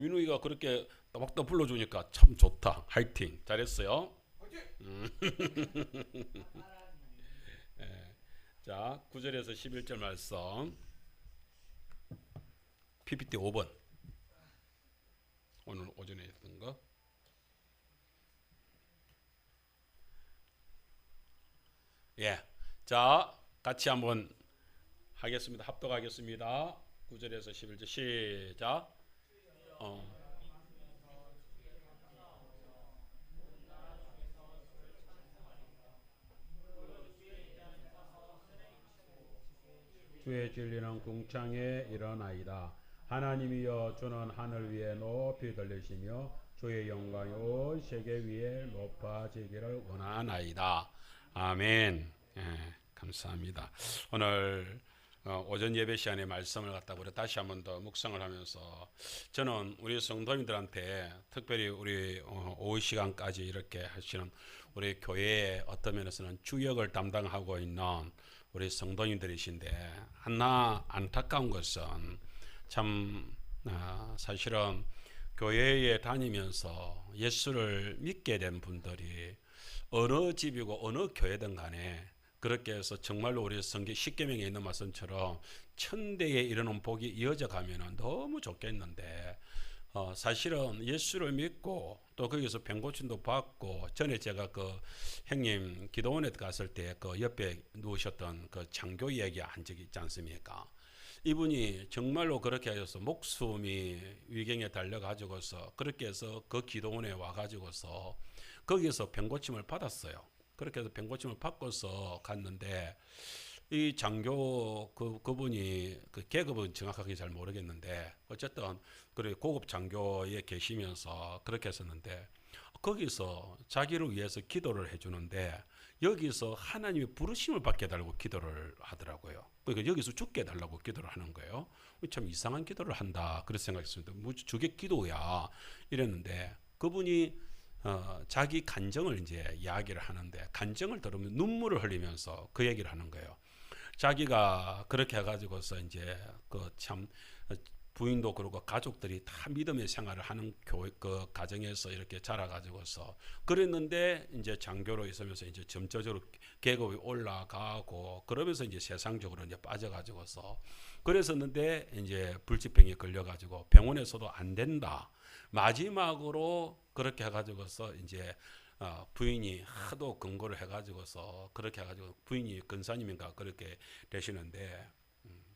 민우이가 그렇게 따박따박 불러주니까 참 좋다. 화이팅. 잘했어요. 예. 자, 9절에서 11절 말씀. PPT 5번. 오늘 오전에 했던 거. 예. 자, 같이 한번 하겠습니다. 합독하겠습니다. 9절에서 11절 시작. 어. 주의 진리는 궁창에 일어나이다. 하나님이여 주는 하늘 위에 높이 들리시며 주의 영광이 온 세계 위에 높아지기를 원하나이다. 아멘. 예, 감사합니다. 오늘 오전 예배 시간에 말씀을 갖다가 우리 다시 한번 더 묵상을 하면서 저는 우리 성도님들한테 특별히 우리 오후 시간까지 이렇게 하시는 우리 교회의 어떤 면에서는 주역을 담당하고 있는 우리 성도님들이신데 하나 안타까운 것은 참 사실은 교회에 다니면서 예수를 믿게 된 분들이 어느 집이고 어느 교회든 간에 그렇게 해서 정말로 우리 성경 십계명에 있는 말씀처럼 천대에 이르는 복이 이어져 가면 너무 좋겠는데 사실은 예수를 믿고 또 거기서 병고침도 받고 전에 제가 그 형님 기도원에 갔을 때 그 옆에 누우셨던 그 장교 이야기 한 적이 있지 않습니까? 이분이 정말로 그렇게 하셔서 목숨이 위경에 달려가지고서 그렇게 해서 그 기도원에 와가지고서 거기서 병고침을 받았어요. 그렇게 해서 병고침을 받고서 갔는데 이 장교 그분이 그 계급은 정확하게 잘 모르겠는데 어쨌든 그래 고급 장교에 계시면서 그렇게 했었는데 거기서 자기를 위해서 기도를 해주는데 여기서 하나님의 부르심을 받게 해달라고 기도를 하더라고요. 그러니까 여기서 죽게 해달라고 기도를 하는 거예요. 참 이상한 기도를 한다 그렇게 생각했습니다. 뭐 저게 기도야 이랬는데 그분이 자기 간정을 이제 이야기를 하는데 간정을 들으면 눈물을 흘리면서 그 얘기를 하는 거예요. 자기가 그렇게 해가지고서 이제 그 참 부인도 그러고 가족들이 다 믿음의 생활을 하는 교회 그 가정에서 이렇게 자라가지고서 그랬는데 이제 장교로 있으면서 이제 점차적으로 계급이 올라가고 그러면서 이제 세상적으로 이제 빠져가지고서 그랬었는데 이제 불치병에 걸려가지고 병원에서도 안 된다. 마지막으로 그렇게 해가지고서 이제 부인이 하도 근거를 해가지고서 그렇게 해가지고 부인이 근사님인가 그렇게 되시는데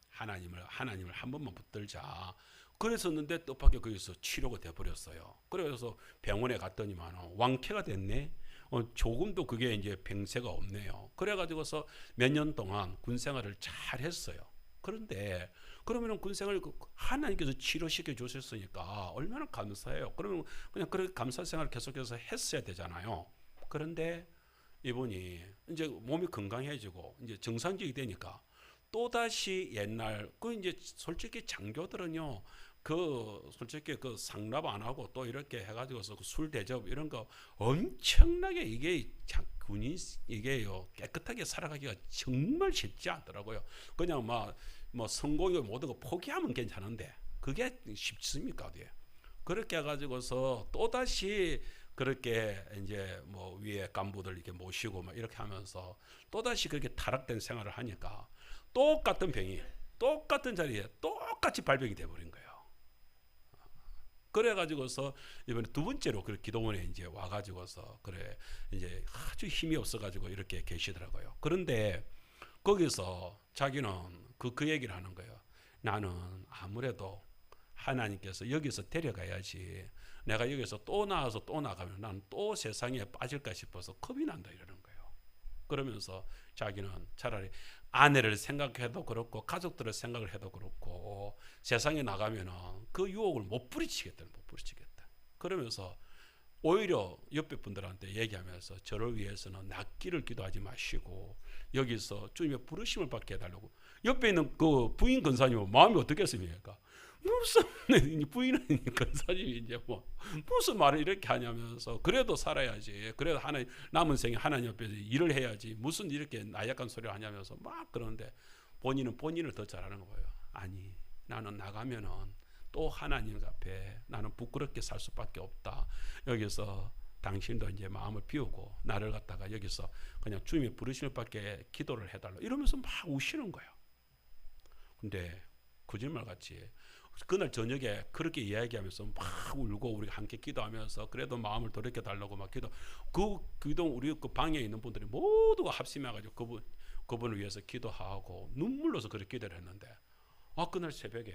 하나님을 한 번만 붙들자. 그랬었는데 뜻밖의 거기서 치료가 돼버렸어요. 그래서 병원에 갔더니만 왕쾌가 됐네. 조금도 그게 이제 병세가 없네요. 그래가지고서 몇 년 동안 군 생활을 잘 했어요. 그런데 그러면은 군생을 하나님께서 치료시켜 주셨으니까 얼마나 감사해요. 그러면 그냥 그렇게 감사 생활을 계속해서 했어야 되잖아요. 그런데 이분이 이제 몸이 건강해지고 이제 정상적이 되니까 또 다시 옛날 그 이제 솔직히 장교들은요. 그 솔직히 그 상납 안 하고 또 이렇게 해가지고서 술 대접 이런 거 엄청나게 이게 군인 이게요 깨끗하게 살아가기가 정말 쉽지 않더라고요. 그냥 뭐 성공이 모든 거 포기하면 괜찮은데 그게 쉽습니까? 어디에? 그렇게 해가지고서 또 다시 그렇게 이제 뭐 위에 간부들 이렇게 모시고 막 이렇게 하면서 또 다시 그렇게 타락된 생활을 하니까 똑같은 병이 똑같은 자리에 똑같이 발병이 돼버린 거예요. 그래가지고서 이번에 두 번째로 그 기도원에 이제 와가지고서 그래 이제 아주 힘이 없어가지고 이렇게 계시더라고요. 그런데 거기서 자기는 그 얘기를 하는 거예요. 나는 아무래도 하나님께서 여기서 데려가야지. 내가 여기서 또 나와서 또 나가면 난 또 세상에 빠질까 싶어서 겁이 난다 이러는 거예요. 그러면서 자기는 차라리 아내를 생각해도 그렇고 가족들을 생각을 해도 그렇고 세상에 나가면은 그 유혹을 못 부리치겠다. 그러면서 오히려 옆에 분들한테 얘기하면서 저를 위해서는 낫기를 기도하지 마시고 여기서 주님의 부르심을 받게 해달라고. 옆에 있는 그 부인 권사님은 마음이 어떻겠습니까? 무슨 부인은 권사님이 이제 뭐 무슨 말을 이렇게 하냐면서 그래도 살아야지. 그래도 하나님 남은 생에 하나님 앞에서 일을 해야지. 무슨 이렇게 나약한 소리를 하냐면서 막 그러는데 본인은 본인을 더 잘하는 거예요. 아니 나는 나가면은 또 하나님 앞에 나는 부끄럽게 살 수밖에 없다. 여기서 당신도 이제 마음을 비우고 나를 갖다가 여기서 그냥 주님의 부르심을 받게 기도를 해달라 이러면서 막 우시는 거예요. 근데 거짓말같이 그날 저녁에 그렇게 이야기하면서 막 울고 우리가 함께 기도하면서 그래도 마음을 돌이켜 달라고 막 기도 우리 그 방에 있는 분들이 모두가 합심해가지고 그분을 위해서 기도하고 눈물로서 그렇게 기도를 했는데 그날 새벽에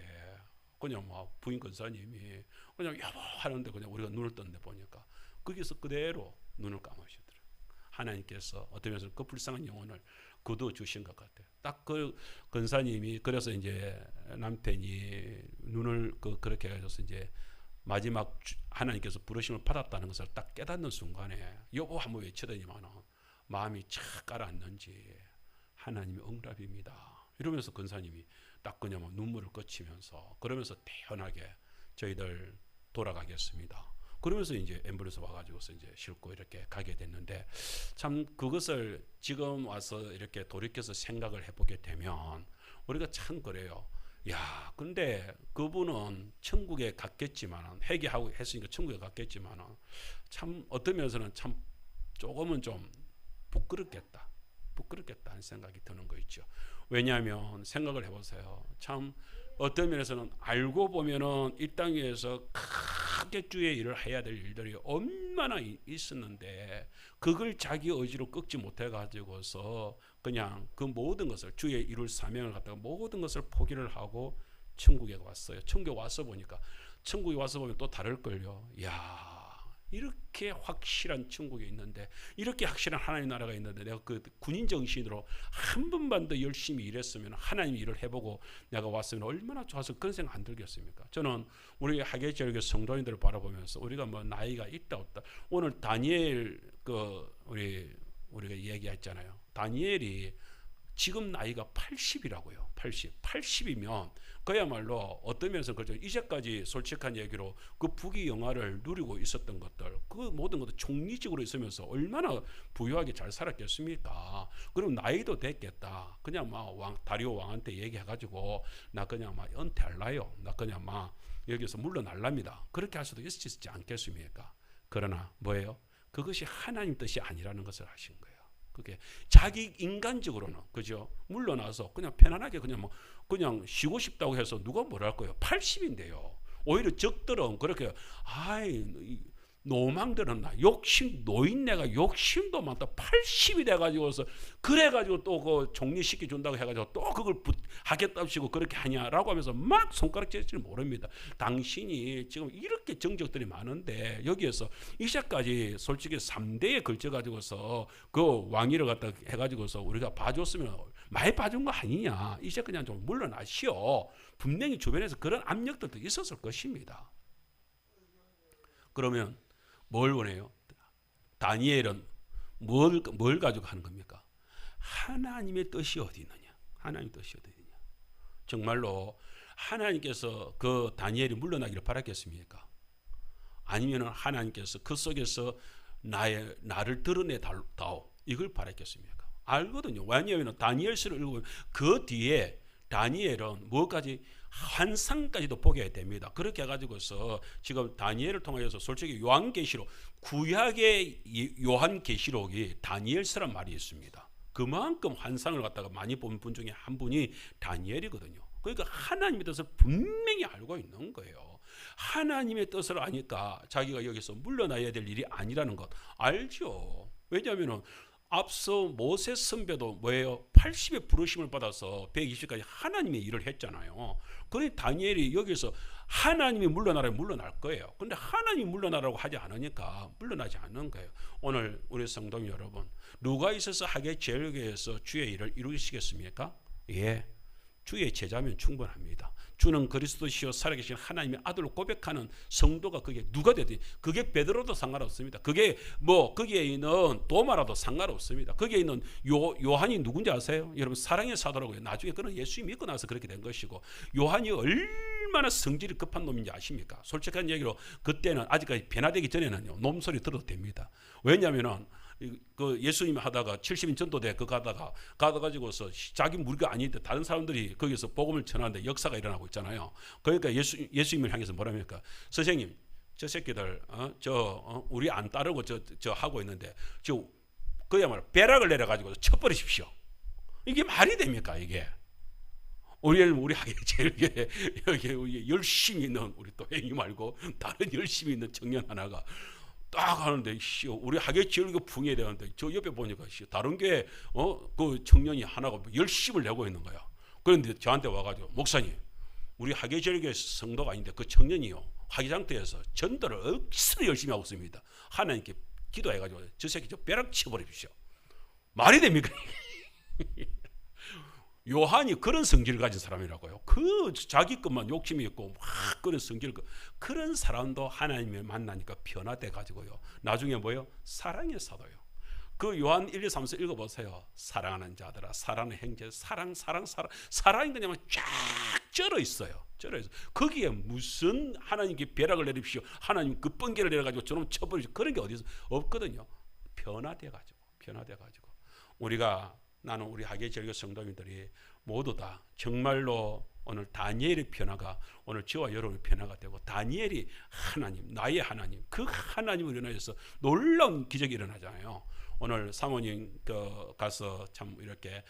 그냥 막 부인 권사님이 그냥 여보 하는데 그냥 우리가 눈을 떴는데 보니까 거기서 그대로 눈을 감으시더라고요. 하나님께서 어떤 면에서 그 불쌍한 영혼을 거두어 주신 것 같아요. 딱 그 권사님이 그래서 이제 남편이 눈을 그렇게 해가지고 이제 마지막 하나님께서 부르심을 받았다는 것을 딱 깨닫는 순간에 여보 한번 외치더니만 마음이 착 가라앉는지 하나님의 응답입니다. 이러면서 권사님이 딱 그냥 눈물을 걷히면서 그러면서 태연하게 저희들 돌아가겠습니다. 그러면서 이제 앰뷸런스 와가지고서 이제 싣고 이렇게 가게 됐는데 참 그것을 지금 와서 이렇게 돌이켜서 생각을 해보게 되면 우리가 참 그래요. 야, 근데 그분은 천국에 갔겠지만 회개하고 했으니까 천국에 갔겠지만 참 어떤 면에서는 참 조금은 좀 부끄럽겠다는 생각이 드는 거 있죠. 왜냐하면 생각을 해보세요. 참 어떤 면에서는 알고 보면은 이 땅 위에서 크게 주의 일을 해야 될 일들이 얼마나 있었는데 그걸 자기 의지로 꺾지 못해 가지고서 그냥 그 모든 것을 주의 이룰 사명을 갖다가 모든 것을 포기를 하고 천국에 왔어요. 천국에 와서 보니까 천국에 와서 보면 또 다를걸요. 야, 이렇게 확실한 천국이 있는데 이렇게 확실한 하나님 나라가 있는데 내가 그 군인 정신으로 한 번만 더 열심히 일했으면 하나님 일을 해보고 내가 왔으면 얼마나 좋아서 그런 생각 안 들겠습니까? 저는 우리 하계지역의 성도인들을 바라보면서 우리가 뭐 나이가 있다 없다 오늘 다니엘 우리가 얘기했잖아요. 다니엘이 지금 나이가 80이라고요. 80이면 그야말로 어떤 면에서 그렇죠. 이제까지 솔직한 얘기로 그 부귀 영화를 누리고 있었던 것들 그 모든 것도 총리직으로 있으면서 얼마나 부유하게 잘 살았겠습니까? 그럼 나이도 됐겠다. 그냥 막 다리오 왕한테 얘기해가지고 나 그냥 막 은퇴할라요. 나 그냥 막 여기서 물러날랍니다. 그렇게 할 수도 있지 않겠습니까? 그러나 뭐예요? 그것이 하나님 뜻이 아니라는 것을 아신 거예요. 그게 자기 인간적으로는 그죠? 물러나서 그냥 편안하게 그냥 쉬고 싶다고 해서 누가 뭐랄 거예요? 80인데요. 오히려 적들은 그렇게 노망들은 노인네가 욕심도 많다. 80이 돼가지고서 그래가지고 또 그 종리시켜 준다고 해가지고 또 그걸 하겠답시고 그렇게 하냐라고 하면서 막 손가락 질지를 모릅니다. 당신이 지금 이렇게 정적들이 많은데 여기에서 이제까지 솔직히 3대에 걸쳐가지고서 그 왕위를 갖다 해가지고서 우리가 봐줬으면 많이 봐준 거 아니냐. 이제 그냥 좀 물러나시오. 분명히 주변에서 그런 압력들도 있었을 것입니다. 그러면 뭘 원해요? 다니엘은 뭘 가지고 하는 겁니까? 하나님의 뜻이 어디 있느냐? 하나님의 뜻이 어디 있느냐? 정말로 하나님께서 그 다니엘이 물러나기를 바랐겠습니까? 아니면 하나님께서 그 속에서 나를 드러내다오 이걸 바랐겠습니까? 알거든요. 왜냐하면 다니엘서를 읽으면 그 뒤에 다니엘은 뭐까지 환상까지도 보게 됩니다. 그렇게 해가지고서 지금 다니엘을 통해서 솔직히 요한계시록 구약의 요한계시록이 다니엘서란 말이 있습니다. 그만큼 환상을 갖다가 많이 본 분 중에 한 분이 다니엘이거든요. 그러니까 하나님의 뜻을 분명히 알고 있는 거예요. 하나님의 뜻을 아니까 자기가 여기서 물러나야 될 일이 아니라는 것 알죠. 왜냐하면 앞서 모세 선배도 뭐예요? 80의 부르심을 받아서 120까지 하나님의 일을 했잖아요. 그러니 다니엘이 여기서 하나님이 물러나라면 물러날 거예요. 그런데 하나님이 물러나라고 하지 않으니까 물러나지 않는 거예요. 오늘 우리 성도 여러분, 누가 있어서 하게 제일교회에서 주의 일을 이루시겠습니까? 예, 주의 제자면 충분합니다. 주는 그리스도시요 살아계신 하나님의 아들로 고백하는 성도가 그게 누가 되든 그게 베드로도 상관없습니다. 그게 거기에 있는 도마라도 상관없습니다. 거기에 있는 요한이 누군지 아세요? 여러분 사랑의 사도라고요. 나중에 그는 예수 믿고 나서 그렇게 된 것이고 요한이 얼마나 성질이 급한 놈인지 아십니까? 솔직한 얘기로 그때는 아직까지 변화되기 전에는요 놈 소리 들어도 됩니다. 왜냐하면은 그 예수님이 하다가 70인 전도대 그 가다가지고서 자기 무리가 아닌데 다른 사람들이 거기서 복음을 전하는데 역사가 일어나고 있잖아요. 그러니까 예수님을 향해서 뭐랍니까? 선생님, 저 새끼들 우리 안 따르고 저 하고 있는데 저 그야말로 벼락을 내려가지고 쳐버리십시오. 이게 말이 됩니까 이게? 우리 하게 제일 여기 열심히 있는 우리 또 행위 말고 다른 열심히 있는 청년 하나가 딱 하는데 우리 하계 지역이 붕해야 되는데 저 옆에 보니까 다른 게 그 청년이 하나가 열심을 내고 있는 거야. 그런데 저한테 와가지고 목사님, 우리 하계 지역의 성도가 아닌데 그 청년이요 화기장터에서 전도를 억수로 열심히 하고 있습니다. 하나님께 기도해가지고 저 새끼 저 벼락 쳐버리십시오. 말이 됩니까? 요한이 그런 성질을 가진 사람이라고요. 그 자기 것만 욕심이 있고 막 그런 성질, 그런 사람도 하나님을 만나니까 변화돼 가지고요. 나중에 뭐요? 사랑의 사도요. 그 요한 1, 2, 3서 읽어보세요. 사랑하는 자들아, 사랑하는 형제, 사랑이 그냥 쫙 쩔어 있어요. 거기에 무슨 하나님께 벼락을 내립시오, 하나님 그 번개를 내려가지고 저놈 쳐버리시오, 그런 게 어디서 없거든요. 변화돼 가지고. 나는 우리 하계 절교 성도님들이 모두 다 정말로 오늘 다니엘의 변화가 오늘 저와 여러분의 변화가 되고, 다니엘이 하나님, 나의 하나님, 그 하나님을 인하여서 놀라운 기적이 일어나잖아요. 오늘 사모님 가서 참 이렇게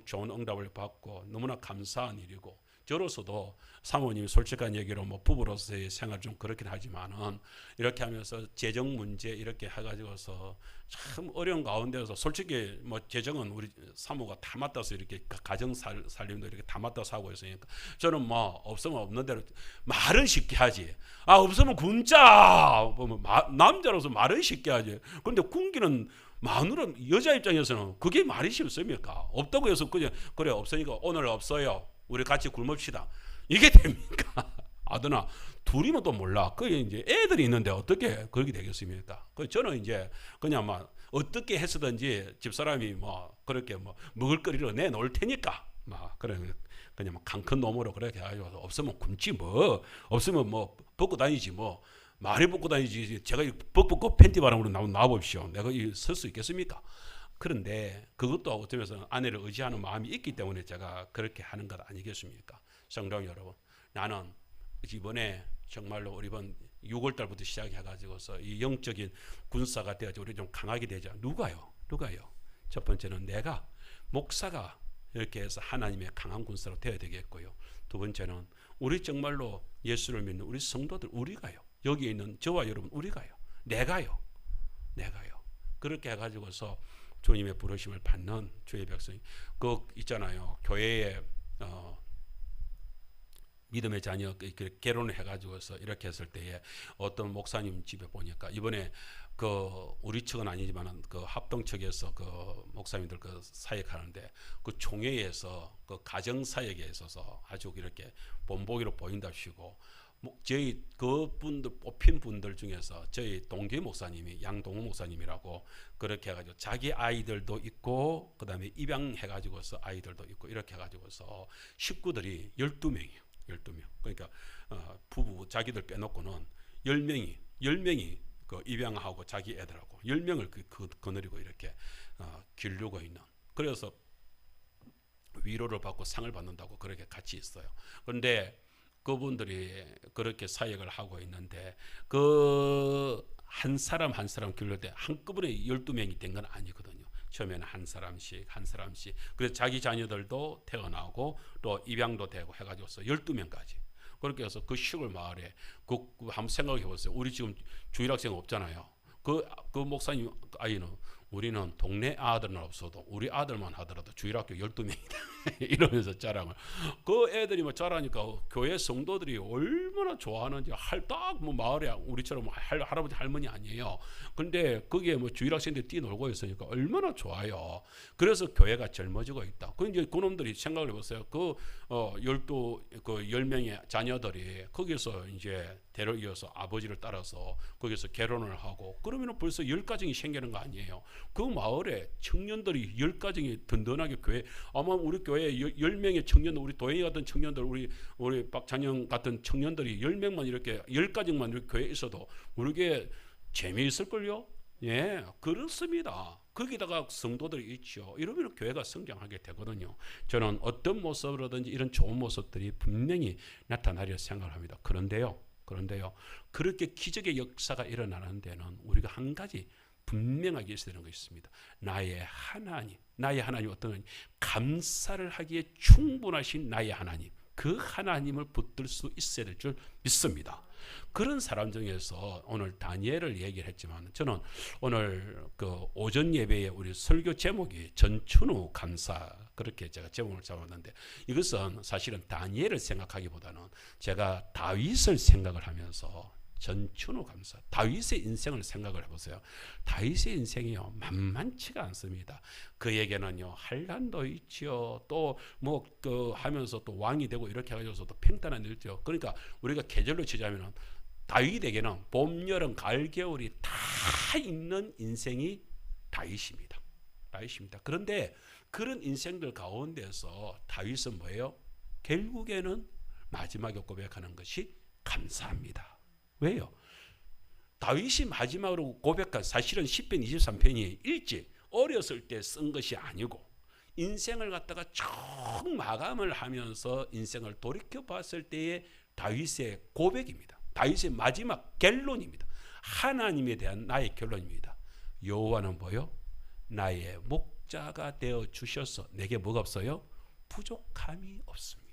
좋은 응답을 받고 너무나 감사한 일이고, 저로서도 사모님이 솔직한 얘기로 뭐 부부로서의 생활 좀 그렇긴 하지만은 이렇게 하면서 재정 문제 이렇게 해가지고서 참 어려운 가운데서 솔직히 뭐 재정은 우리 사모가 다 맡아서 이렇게 가정 살림도 이렇게 다 맡아서 하고 있으니까 저는 뭐 없으면 없는 대로 말은 쉽게 하지. 없으면 굶자. 남자로서 말은 쉽게 하지. 그런데 굶기는 마누라 여자 입장에서는 그게 말이 쉽습니까? 없다고 해서 그냥 그래 없으니까 오늘 없어요. 우리 같이 굶읍시다. 이게 됩니까? 아드나 둘이면 또 몰라. 그 이제 애들이 있는데 어떻게 그렇게 되겠습니까? 그 저는 이제 그냥 막 어떻게 했든지 집사람이 뭐 그렇게 뭐 먹을거리를 내놓을 테니까 막 그냥 막 강큰 놈으로 그렇게 해가지고 없으면 굶지 뭐, 없으면 뭐 벗고 다니지 뭐, 말이 벗고 다니지. 제가 벗고 팬티 바람으로 나와보십시오. 내가 설 수 있겠습니까? 그런데 그것도 어쩌면서 아내를 의지하는 마음이 있기 때문에 제가 그렇게 하는 것 아니겠습니까? 성도 여러분, 나는 이번에 정말로 우리 이번 6월달부터 시작해가지고서 이 영적인 군사가 되어서 우리 좀 강하게 되자. 누가요? 첫 번째는 내가 목사가 이렇게 해서 하나님의 강한 군사로 되어야 되겠고요. 두 번째는 우리 정말로 예수를 믿는 우리 성도들, 우리가요. 여기 있는 저와 여러분, 우리가요. 내가요. 그렇게 해가지고서 주님의 부르심을 받는 주의 백성이 그 있잖아요. 교회에 믿음의 자녀 결혼을 해가지고서 이렇게 했을 때에 어떤 목사님 집에 보니까 이번에 그 우리 측은 아니지만 그 합동 측에서 그 목사님들 그 사역하는데 그 총회에서 그 가정 사역에 있어서 아주 이렇게 본보기로 보인답시고, 저희 그 분들 뽑힌 분들 중에서 저희 동기 목사님이 양동우 목사님이라고 그렇게 해가지고 자기 아이들도 있고 그다음에 입양해가지고서 아이들도 있고 이렇게 해가지고서 식구들이 12명이에요. 12명. 그러니까 부부 자기들 빼놓고는 10명이 그 입양하고 자기 애들하고 10명을 거느리고 이렇게 기르고 있는. 그래서 위로를 받고 상을 받는다고 그렇게 같이 있어요. 그런데 그분들이 그렇게 사역을 하고 있는데 그 한 사람 기를 때 한꺼번에 12명이 된 건 아니거든요. 처음에는 한 사람씩 그래서 자기 자녀들도 태어나고 또 입양도 되고 해가지고서 12명까지 그렇게 해서 그 시골 마을에 한번 생각해 보세요. 우리 지금 주일학생 없잖아요. 그 목사님 아이는 우리는 동네 아들은 없어도 우리 아들만 하더라도 주일학교 12명이다 이러면서 자랑을. 그 애들이 뭐 자라니까 교회 성도들이 얼마나 좋아하는지. 딱 뭐 마을에 우리처럼 할아버지 할머니 아니에요. 근데 거기에 뭐 주일학생들이 뛰놀고 있으니까 얼마나 좋아요. 그래서 교회가 젊어지고 있다. 그 이제 그놈들이 생각을 해보세요. 그 10명의 자녀들이 거기서 이제 대를 이어서 아버지를 따라서 거기서 결혼을 하고 그러면 벌써 10가정이 생기는 거 아니에요. 그 마을에 청년들이 10가정이 든든하게 교회, 아마 우리 교회에 10명의 청년들, 우리 도영이 같은 청년들, 우리 박찬영 같은 청년들이 10명만 이렇게 10가정만 이렇게 교회에 있어도 우리게 재미있을걸요? 예, 그렇습니다. 거기다가 성도들이 있죠. 이러면 교회가 성장하게 되거든요. 저는 어떤 모습으로든지 이런 좋은 모습들이 분명히 나타나리라 생각을 합니다. 그런데요, 그렇게 기적의 역사가 일어나는 데는 우리가 한 가지 분명하게 있어야 되는 것이 있습니다. 나의 하나님 어떤 하나님? 감사를 하기에 충분하신 나의 하나님. 그 하나님을 붙들 수 있어야 될 줄 믿습니다. 그런 사람 중에서 오늘 다니엘을 얘기를 했지만 저는 오늘 그 오전 예배에 우리 설교 제목이 전춘후 감사 그렇게 제가 제목을 잡았는데 이것은 사실은 다니엘을 생각하기보다는 제가 다윗을 생각을 하면서 전춘후 감사. 다윗의 인생을 생각을 해보세요. 다윗의 인생이요 만만치가 않습니다. 그에게는요 한란도 있지요. 또 뭐 그 하면서 또 왕이 되고 이렇게 해가지고서 또 평탄한 일죠. 그러니까 우리가 계절로 치자면은 다윗에게는 봄, 여름, 가을, 겨울이 다 있는 인생이 다윗입니다. 그런데 그런 인생들 가운데서 다윗은 뭐예요? 결국에는 마지막에 고백하는 것이 감사합니다. 왜요? 다윗이 마지막으로 고백한 사실은 10편 23편이 일찍 어렸을 때 쓴 것이 아니고 인생을 갖다가 쭉 마감을 하면서 인생을 돌이켜 봤을 때의 다윗의 고백입니다. 다윗의 마지막 결론입니다. 하나님에 대한 나의 결론입니다. 여호와는 뭐요? 나의 목자가 되어 주셔서 내게 뭐가 없어요? 부족함이 없습니다.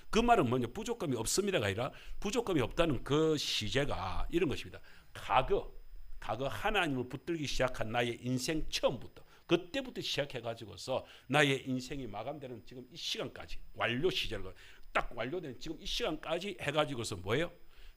그 말은 뭐냐? 부족함이 없습니다가 아니라 부족함이 없다는 그 시제가 이런 것입니다. 과거 하나님을 붙들기 시작한 나의 인생 처음부터 그때부터 시작해가지고서 나의 인생이 마감되는 지금 이 시간까지 완료 시제를 딱 완료된 지금 이 시간까지 해가지고서 뭐예요?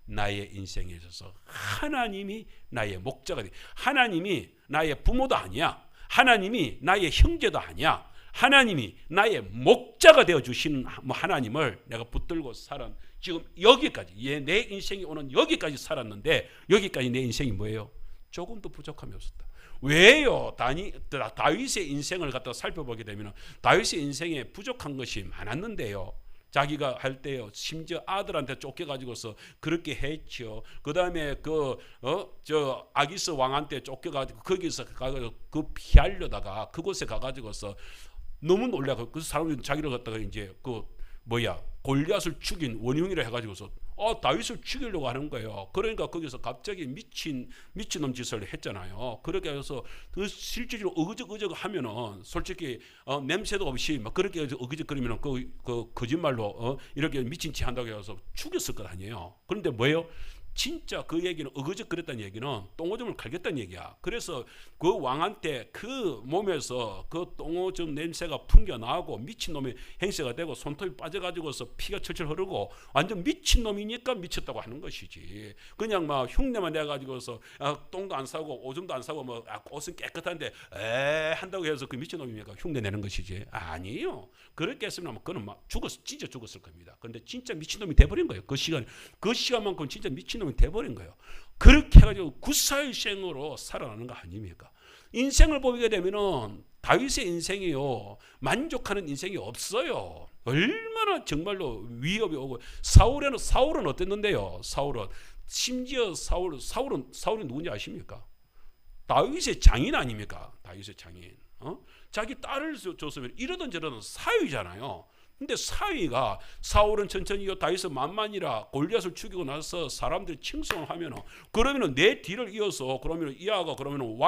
나의 인생에 있어서 하나님이 나의 목자가 돼. 하나님이 나의 부모도 아니야. 하나님이 나의 형제도 아니야. 하나님이 나의 목자가 되어주신 하나님을 내가 붙들고 살은 지금 여기까지 내 인생이 오는 여기까지 살았는데 여기까지 내 인생이 뭐예요? 조금도 부족함이 없었다. 왜요? 다윗의 인생을 갖다 살펴보게 되면 다윗의 인생에 부족한 것이 많았는데요. 자기가 할 때요, 심지어 아들한테 쫓겨가지고서 그렇게 했죠. 그 다음에 저 아기스 왕한테 쫓겨가지고 거기서 가가지고 그 피하려다가 그곳에 가가지고서 너무 놀라고 그 사람이 자기를 갖다가 이제 골리앗을 죽인 원흉이라 해가지고서 다윗을 죽이려고 하는 거예요. 그러니까 거기서 갑자기 미친놈 짓을 했잖아요. 그렇게 해서 실질적으로 어그적어적 하면은 솔직히 냄새도 없이 막 그렇게 어그적거리면은 그 거짓말로 이렇게 미친 짓 한다고 해서 죽였을 것 아니에요. 그런데 뭐예요? 진짜 그 얘기는 어그적 그랬다는 얘기는 똥오줌을 갈겼다는 얘기야. 그래서 그 왕한테 그 몸에서 그 똥오줌 냄새가 풍겨나고 미친놈의 행세가 되고 손톱이 빠져가지고서 피가 철철 흐르고 완전 미친놈이니까 미쳤다고 하는 것이지. 그냥 막 흉내만 내가지고서 똥도 안 싸고 오줌도 안 싸고 옷은 깨끗한데 한다고 해서 그 미친놈이니까 흉내 내는 것이지. 아니에요. 그렇게 했으면 그는 막 진짜 죽었을 겁니다. 그런데 진짜 미친놈이 돼버린 거예요. 그 시간만큼 진짜 미친놈이 돼버린 거예요. 그렇게 해가지고 굿사일생으로 살아나는 거 아닙니까? 인생을 보게 되면은 다윗의 인생이요 만족하는 인생이 없어요. 얼마나 정말로 위협이 오고 사울은 어땠는데요? 심지어 사울은 누군지 아십니까? 다윗의 장인 아닙니까? 다윗의 장인. 자기 딸을 줬으면 이러던 저러던 사위잖아요. 근데 사울은 천천히 다윗은 만만이라 골리앗을 죽이고 나서 사람들이 칭송을 하면은 그러면은 내 뒤를 이어서 그러면은 이 아가 그러면은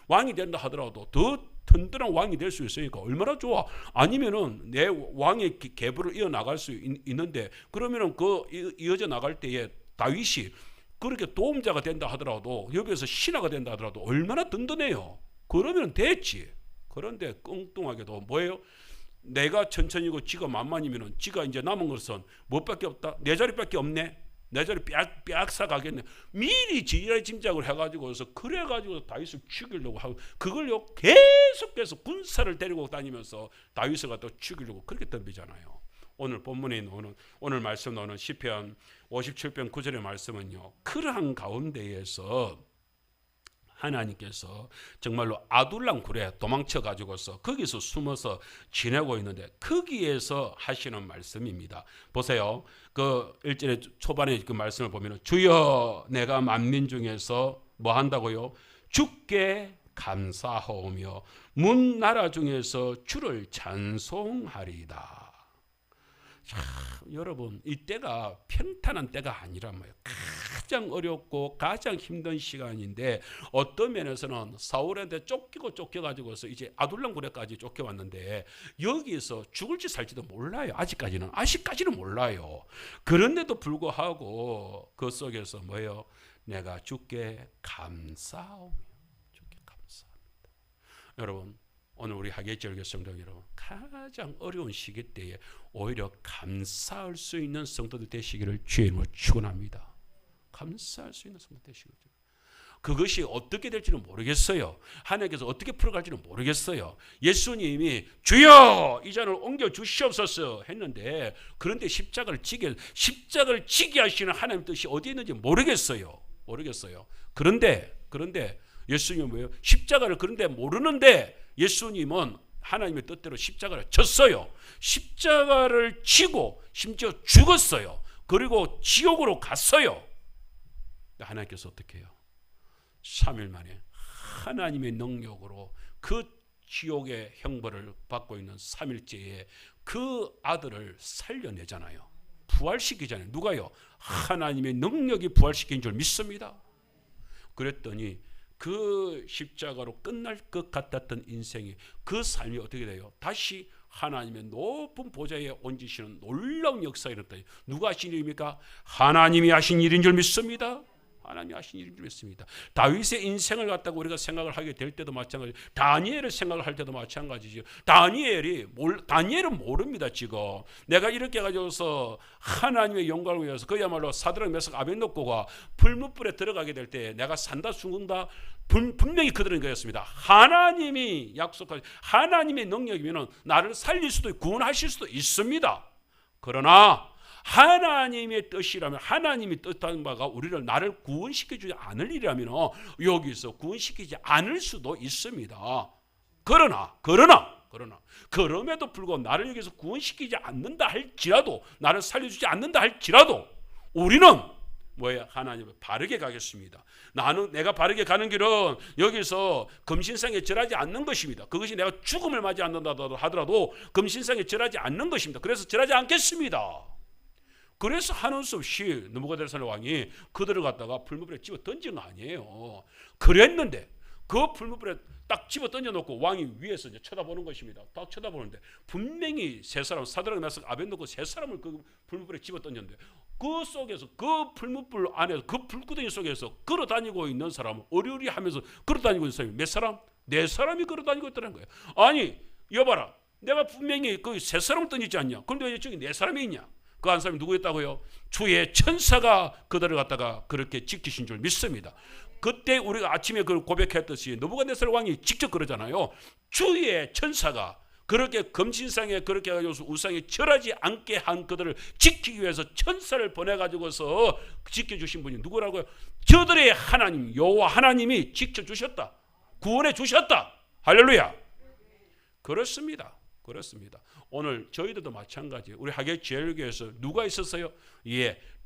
왕이 된다 하더라도 더 든든한 왕이 될 수 있으니까 얼마나 좋아. 아니면은 내 왕의 계보를 이어 나갈 수 있는데 그러면은 그 이어져 나갈 때에 다윗이 그렇게 도움자가 된다 하더라도 여기에서 신하가 된다 하더라도 얼마나 든든해요. 그러면 됐지. 그런데 엉뚱하게도 뭐예요? 내가 천천히고 지가 만만이면은 지가 이제 남은 것은 뭐밖에 없다. 내 자리밖에 없네. 내 자리 빽 사가겠네. 미리 지랄 짐작을 해가지고서 그래가지고 다윗을 죽이려고 하고 그걸요 계속해서 군사를 데리고 다니면서 다윗을 갖다 죽이려고 그렇게 덤비잖아요. 오늘 본문에 나오는 오늘 말씀 나오는 시편 57편 9절의 말씀은요. 그러한 가운데에서 하나님께서 정말로 아둘람 굴에 도망쳐 가지고서 거기서 숨어서 지내고 있는데 거기에서 하시는 말씀입니다. 보세요. 그 1절의 초반에 그 말씀을 보면 주여 내가 만민 중에서 뭐 한다고요? 주께 감사하오며 문 나라 중에서 주를 찬송하리이다. 자, 여러분, 이때가 평탄한 때가 아니란 말이에요. 가장 어렵고 가장 힘든 시간인데 어떤 면에서는 사울한테 쫓겨가지고서 이제 아둘람굴에까지 쫓겨왔는데 여기서 죽을지 살지도 몰라요. 아직까지는 몰라요. 그런데도 불구하고 그 속에서 뭐예요? 내가 주께 감사하오며 주께 감사합니다. 여러분, 오늘 우리 하계절교 성도 여러분, 가장 어려운 시기 때에 오히려 감사할 수 있는 성도들 되시기를 주의 이름으로 축원합니다. 감사할 수 있는 성도 되시기를. 그것이 어떻게 될지는 모르겠어요. 하나님께서 어떻게 풀어갈지는 모르겠어요. 예수님이 주여 이 잔을 옮겨 주시옵소서 했는데, 그런데 십자가를 지게 하시는 하나님 뜻이 어디 있는지 모르겠어요. 그런데 예수님은 뭐예요? 십자가를 그런데 모르는데 예수님은 하나님의 뜻대로 십자가를 졌어요. 십자가를 지고 심지어 죽었어요. 그리고 지옥으로 갔어요. 하나님께서 어떻게 해요? 3일 만에 하나님의 능력으로 그 지옥의 형벌을 받고 있는 3일째에 그 아들을 살려내잖아요. 부활시키잖아요. 누가요? 하나님의 능력이 부활시킨 줄 믿습니다. 그랬더니 그 십자가로 끝날 것 같았던 인생이, 그 삶이 어떻게 돼요? 다시 하나님의 높은 보좌에 얹으시는 놀라운 역사가 일어났다. 누가 하신 일입니까? 하나님이 하신 일인 줄 믿습니다. 하나님이 하신 일인 줄 믿습니다. 다윗의 인생을 갖다가 우리가 생각을 하게 될 때도 마찬가지죠. 다니엘을 생각을 할 때도 마찬가지죠. 다니엘은 모릅니다. 지금 내가 이렇게 가지고서 하나님의 영광을 위해서 그야말로 사드락 메삭 아벳노고가 불못불에 들어가게 될 때 내가 산다 죽는다 분명히 그들은 그랬습니다. 하나님이 약속하신 하나님의 능력이면 나를 살릴 수도 있고 구원하실 수도 있습니다. 그러나 하나님의 뜻이라면, 하나님이 뜻하는 바가 나를 구원시켜주지 않을 일이라면 여기서 구원시키지 않을 수도 있습니다. 그럼에도 불구하고 나를 여기서 구원시키지 않는다 할지라도, 나를 살려주지 않는다 할지라도 우리는 뭐예요? 하나님을 바르게 가겠습니다. 내가 바르게 가는 길은 여기서 금신상에 절하지 않는 것입니다. 그것이 내가 죽음을 맞이 않는다 하더라도 금신상에 절하지 않는 것입니다. 그래서 절하지 않겠습니다. 그래서 하는 수 없이 느부갓네살 왕이 그들을 갖다가 풀무불에 집어 던진 거 아니에요. 그랬는데 그 풀무불에 딱 집어 던져놓고 왕이 위에서 이제 쳐다보는 것입니다. 딱 쳐다보는데 분명히 세 사람, 사드락 메삭 아벳노고 세 사람을 그 풀무불에 집어 던졌는데 그 속에서, 그 풀무불 안에서, 그 불구덩이 속에서 걸어다니고 있는 사람은 어리어리하면서 걸어다니고 있는 사람이 몇 사람? 4사람이 걸어다니고 있다는 거예요. 아니 여봐라, 내가 분명히 그 세 사람을 던지지 않냐? 그런데 왜 저기 4사람이 있냐? 그 한 사람이 누구였다고요? 주의 천사가 그들을 갖다가 그렇게 지키신 줄 믿습니다. 그때 우리가 아침에 그걸 고백했듯이 느부갓네살 왕이 직접 그러잖아요. 주의 천사가 그렇게 금신상에 그렇게 해가지고 우상에 절하지 않게 한 그들을 지키기 위해서 천사를 보내가지고서 지켜주신 분이 누구라고요? 저들의 하나님 여호와 하나님이 직접 주셨다. 구원해 주셨다. 할렐루야. 그렇습니다. 오늘 저희들도 마찬가지예요. 우리 하계제일교회에서 누가 있었어요?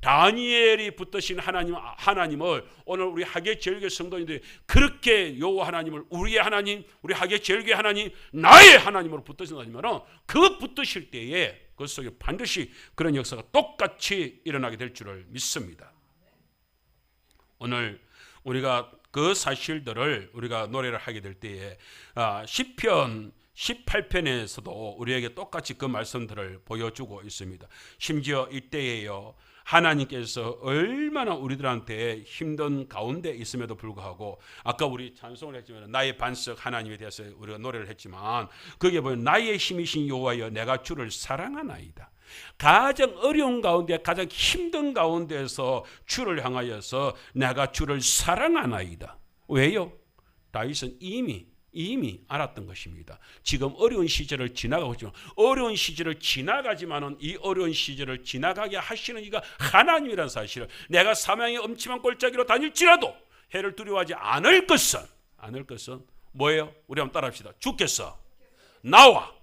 다니엘이 붙드신 하나님을 오늘 우리 하계제일교회 성도님들이 그렇게 여호와 하나님을 우리의 하나님, 우리 하계제일교회 하나님, 나의 하나님으로 붙드신다면 그 붙드실 때에 그 속에 반드시 그런 역사가 똑같이 일어나게 될 줄을 믿습니다. 오늘 우리가 그 사실들을 우리가 노래를 하게 될 때에 시편 18편에서도 우리에게 똑같이 그 말씀들을 보여주고 있습니다. 심지어 이때에요, 하나님께서 얼마나 우리들한테 힘든 가운데 있음에도 불구하고, 아까 우리 찬송을 했지만 나의 반석 하나님에 대해서 우리가 노래를 했지만 거기에 보면 나의 힘이신 여호와여 내가 주를 사랑하나이다. 가장 어려운 가운데, 가장 힘든 가운데서 주를 향하여서 내가 주를 사랑하나이다. 왜요? 다윗은 이미 알았던 것입니다. 지금 어려운 시절을 지나가고 있지만, 어려운 시절을 지나가지만은 이 어려운 시절을 지나가게 하시는 이가 하나님이라는 사실을, 내가 사망의 엄침한 골짜기로 다닐지라도 해를 두려워하지 않을 것은 뭐예요? 우리 한번 따라합시다. 주께서 나와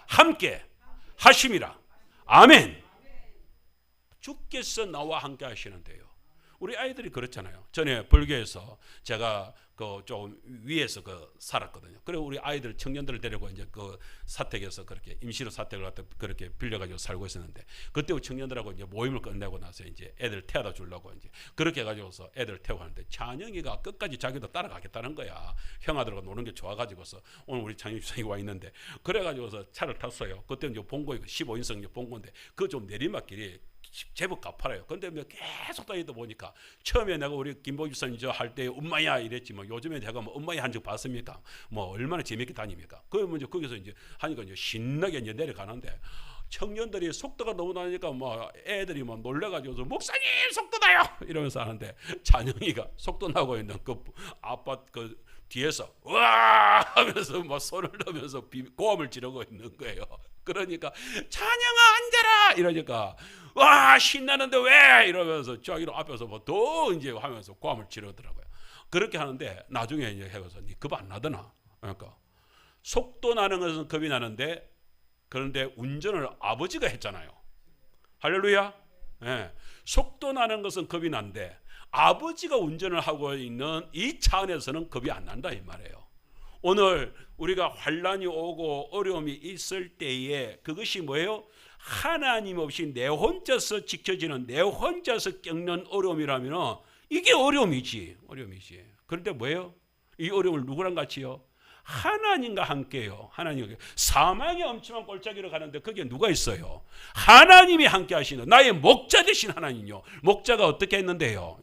함께 하심이라. 아멘. 주께서 나와 함께 하시는데요. 우리 아이들이 그렇잖아요. 전에 불교에서 제가 좀 위에서 살았거든요. 그리고 우리 아이들 청년들을 데리고 이제 사택에서 그렇게 임시로 사택을 갖다 그렇게 빌려가지고 살고 있었는데, 그때 청년들하고 이제 모임을 끝내고 나서 이제 애들 태워다 주려고 이제 그렇게 해가지고서 애들 태우고 하는데, 찬영이가 끝까지 자기도 따라가겠다는 거야. 형아들하고 노는 게 좋아가지고서. 오늘 우리 장님 주상이 와 있는데, 그래가지고서 차를 탔어요. 그때 이제 봉고 15인승 봉고인데 그 좀 내리막길이 제법 가파라요. 근데 계속 다니다 보니까, 처음에 내가 우리 김보기 집사님 할 때 엄마야 이랬지, 뭐 요즘에 제가 뭐 엄마야 한 적 봤습니까? 뭐 얼마나 재밌게 다닙니까? 그러면 이제 거기서 이제 하니까 이제 신나게 이제 내려가는데, 청년들이 속도가 너무 나니까 뭐 애들이 뭐 놀래가지고 목사님 속도다요 이러면서 하는데, 찬영이가 속도 나고 있는 그 아빠 그 뒤에서 와 하면서 뭐 손을 넣으면서 고함을 지르고 있는 거예요. 그러니까 찬영아 앉아라 이러니까 와 신나는데 왜 이러면서 자기는 앞에서 뭐 더 이제 하면서 고함을 지르더라고요. 그렇게 하는데 나중에 이제 해서 니 겁 안 나더나. 그러니까 속도 나는 것은 겁이 나는데, 그런데 운전을 아버지가 했잖아요. 할렐루야. 네. 속도 나는 것은 겁이 난데 아버지가 운전을 하고 있는 이 차 안에서는 겁이 안 난다 이 말이에요. 오늘 우리가 환난이 오고 어려움이 있을 때에 그것이 뭐예요? 하나님 없이 내 혼자서 지켜지는, 내 혼자서 겪는 어려움이라면 이게 어려움이지. 그런데 뭐예요? 이 어려움을 누구랑 같이요? 하나님과 함께요. 하나님과 사망의 엄청난 골짜기로 가는데 거기에 누가 있어요? 하나님이 함께 하시는 나의 목자 되신 하나님요. 목자가 어떻게 했는데요?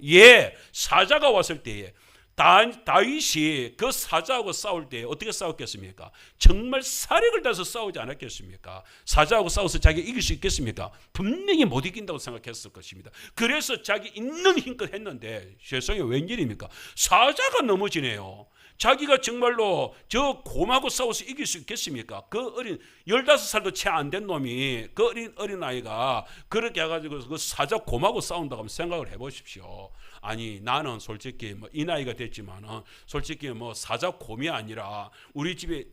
사자가 왔을 때에 다윗이 그 사자하고 싸울 때 어떻게 싸웠겠습니까? 정말 사력을 다해서 싸우지 않았겠습니까? 사자하고 싸워서 자기가 이길 수 있겠습니까? 분명히 못 이긴다고 생각했을 것입니다. 그래서 자기 있는 힘껏 했는데 세상에 웬일입니까? 사자가 넘어지네요. 자기가 정말로 저 곰하고 싸워서 이길 수 있겠습니까? 그 어린 15살도 채 안 된 놈이, 그 어린 아이가 그렇게 해가지고 그 사자 곰하고 싸운다고 하면 생각을 해보십시오. 아니 나는 솔직히 뭐 이 나이가 됐지만은 솔직히 뭐 사자 곰이 아니라 우리 집에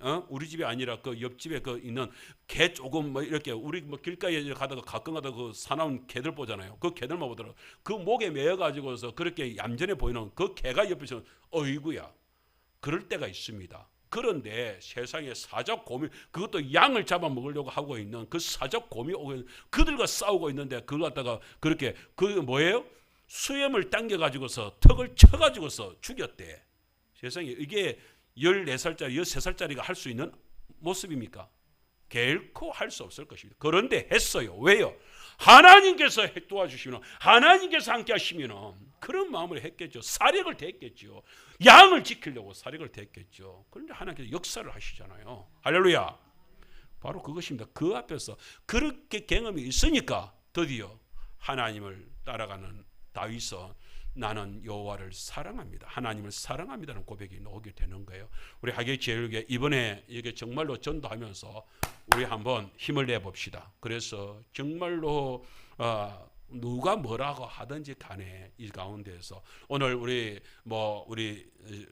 아니라 그 옆집에 그 있는 개 조금 뭐 이렇게 우리 뭐 길가에 가다가 가끔 가다가 그 사나운 개들 보잖아요. 그 개들만 보더라도 그 목에 매여 가지고서 그렇게 얌전해 보이는 그 개가 옆에서 어이구야. 그럴 때가 있습니다. 그런데 세상에 사자 곰이, 그것도 양을 잡아먹으려고 하고 있는 그 사자 곰이 오고 그들과 싸우고 있는데 그걸 갖다가 그렇게 그 뭐예요? 수염을 당겨가지고서 턱을 쳐가지고서 죽였대. 세상에 이게 14살짜리 13살짜리가 할 수 있는 모습입니까? 결코 할 수 없을 것입니다. 그런데 했어요. 왜요? 하나님께서 도와주시면, 하나님께서 함께 하시면 그런 마음을 했겠죠. 사력을 다했겠죠. 양을 지키려고 사력을 다했겠죠. 그런데 하나님께서 역사를 하시잖아요. 할렐루야. 바로 그것입니다. 그 앞에서 그렇게 경험이 있으니까 드디어 하나님을 따라가는 다윗은 나는 여호와를 사랑합니다. 하나님을 사랑합니다는 고백이 나오게 되는 거예요. 우리 하계 제일교회 이번에 이게 정말로 전도하면서 우리 한번 힘을 내 봅시다. 그래서 정말로 누가 뭐라고 하든지 간에 이 가운데에서 오늘 우리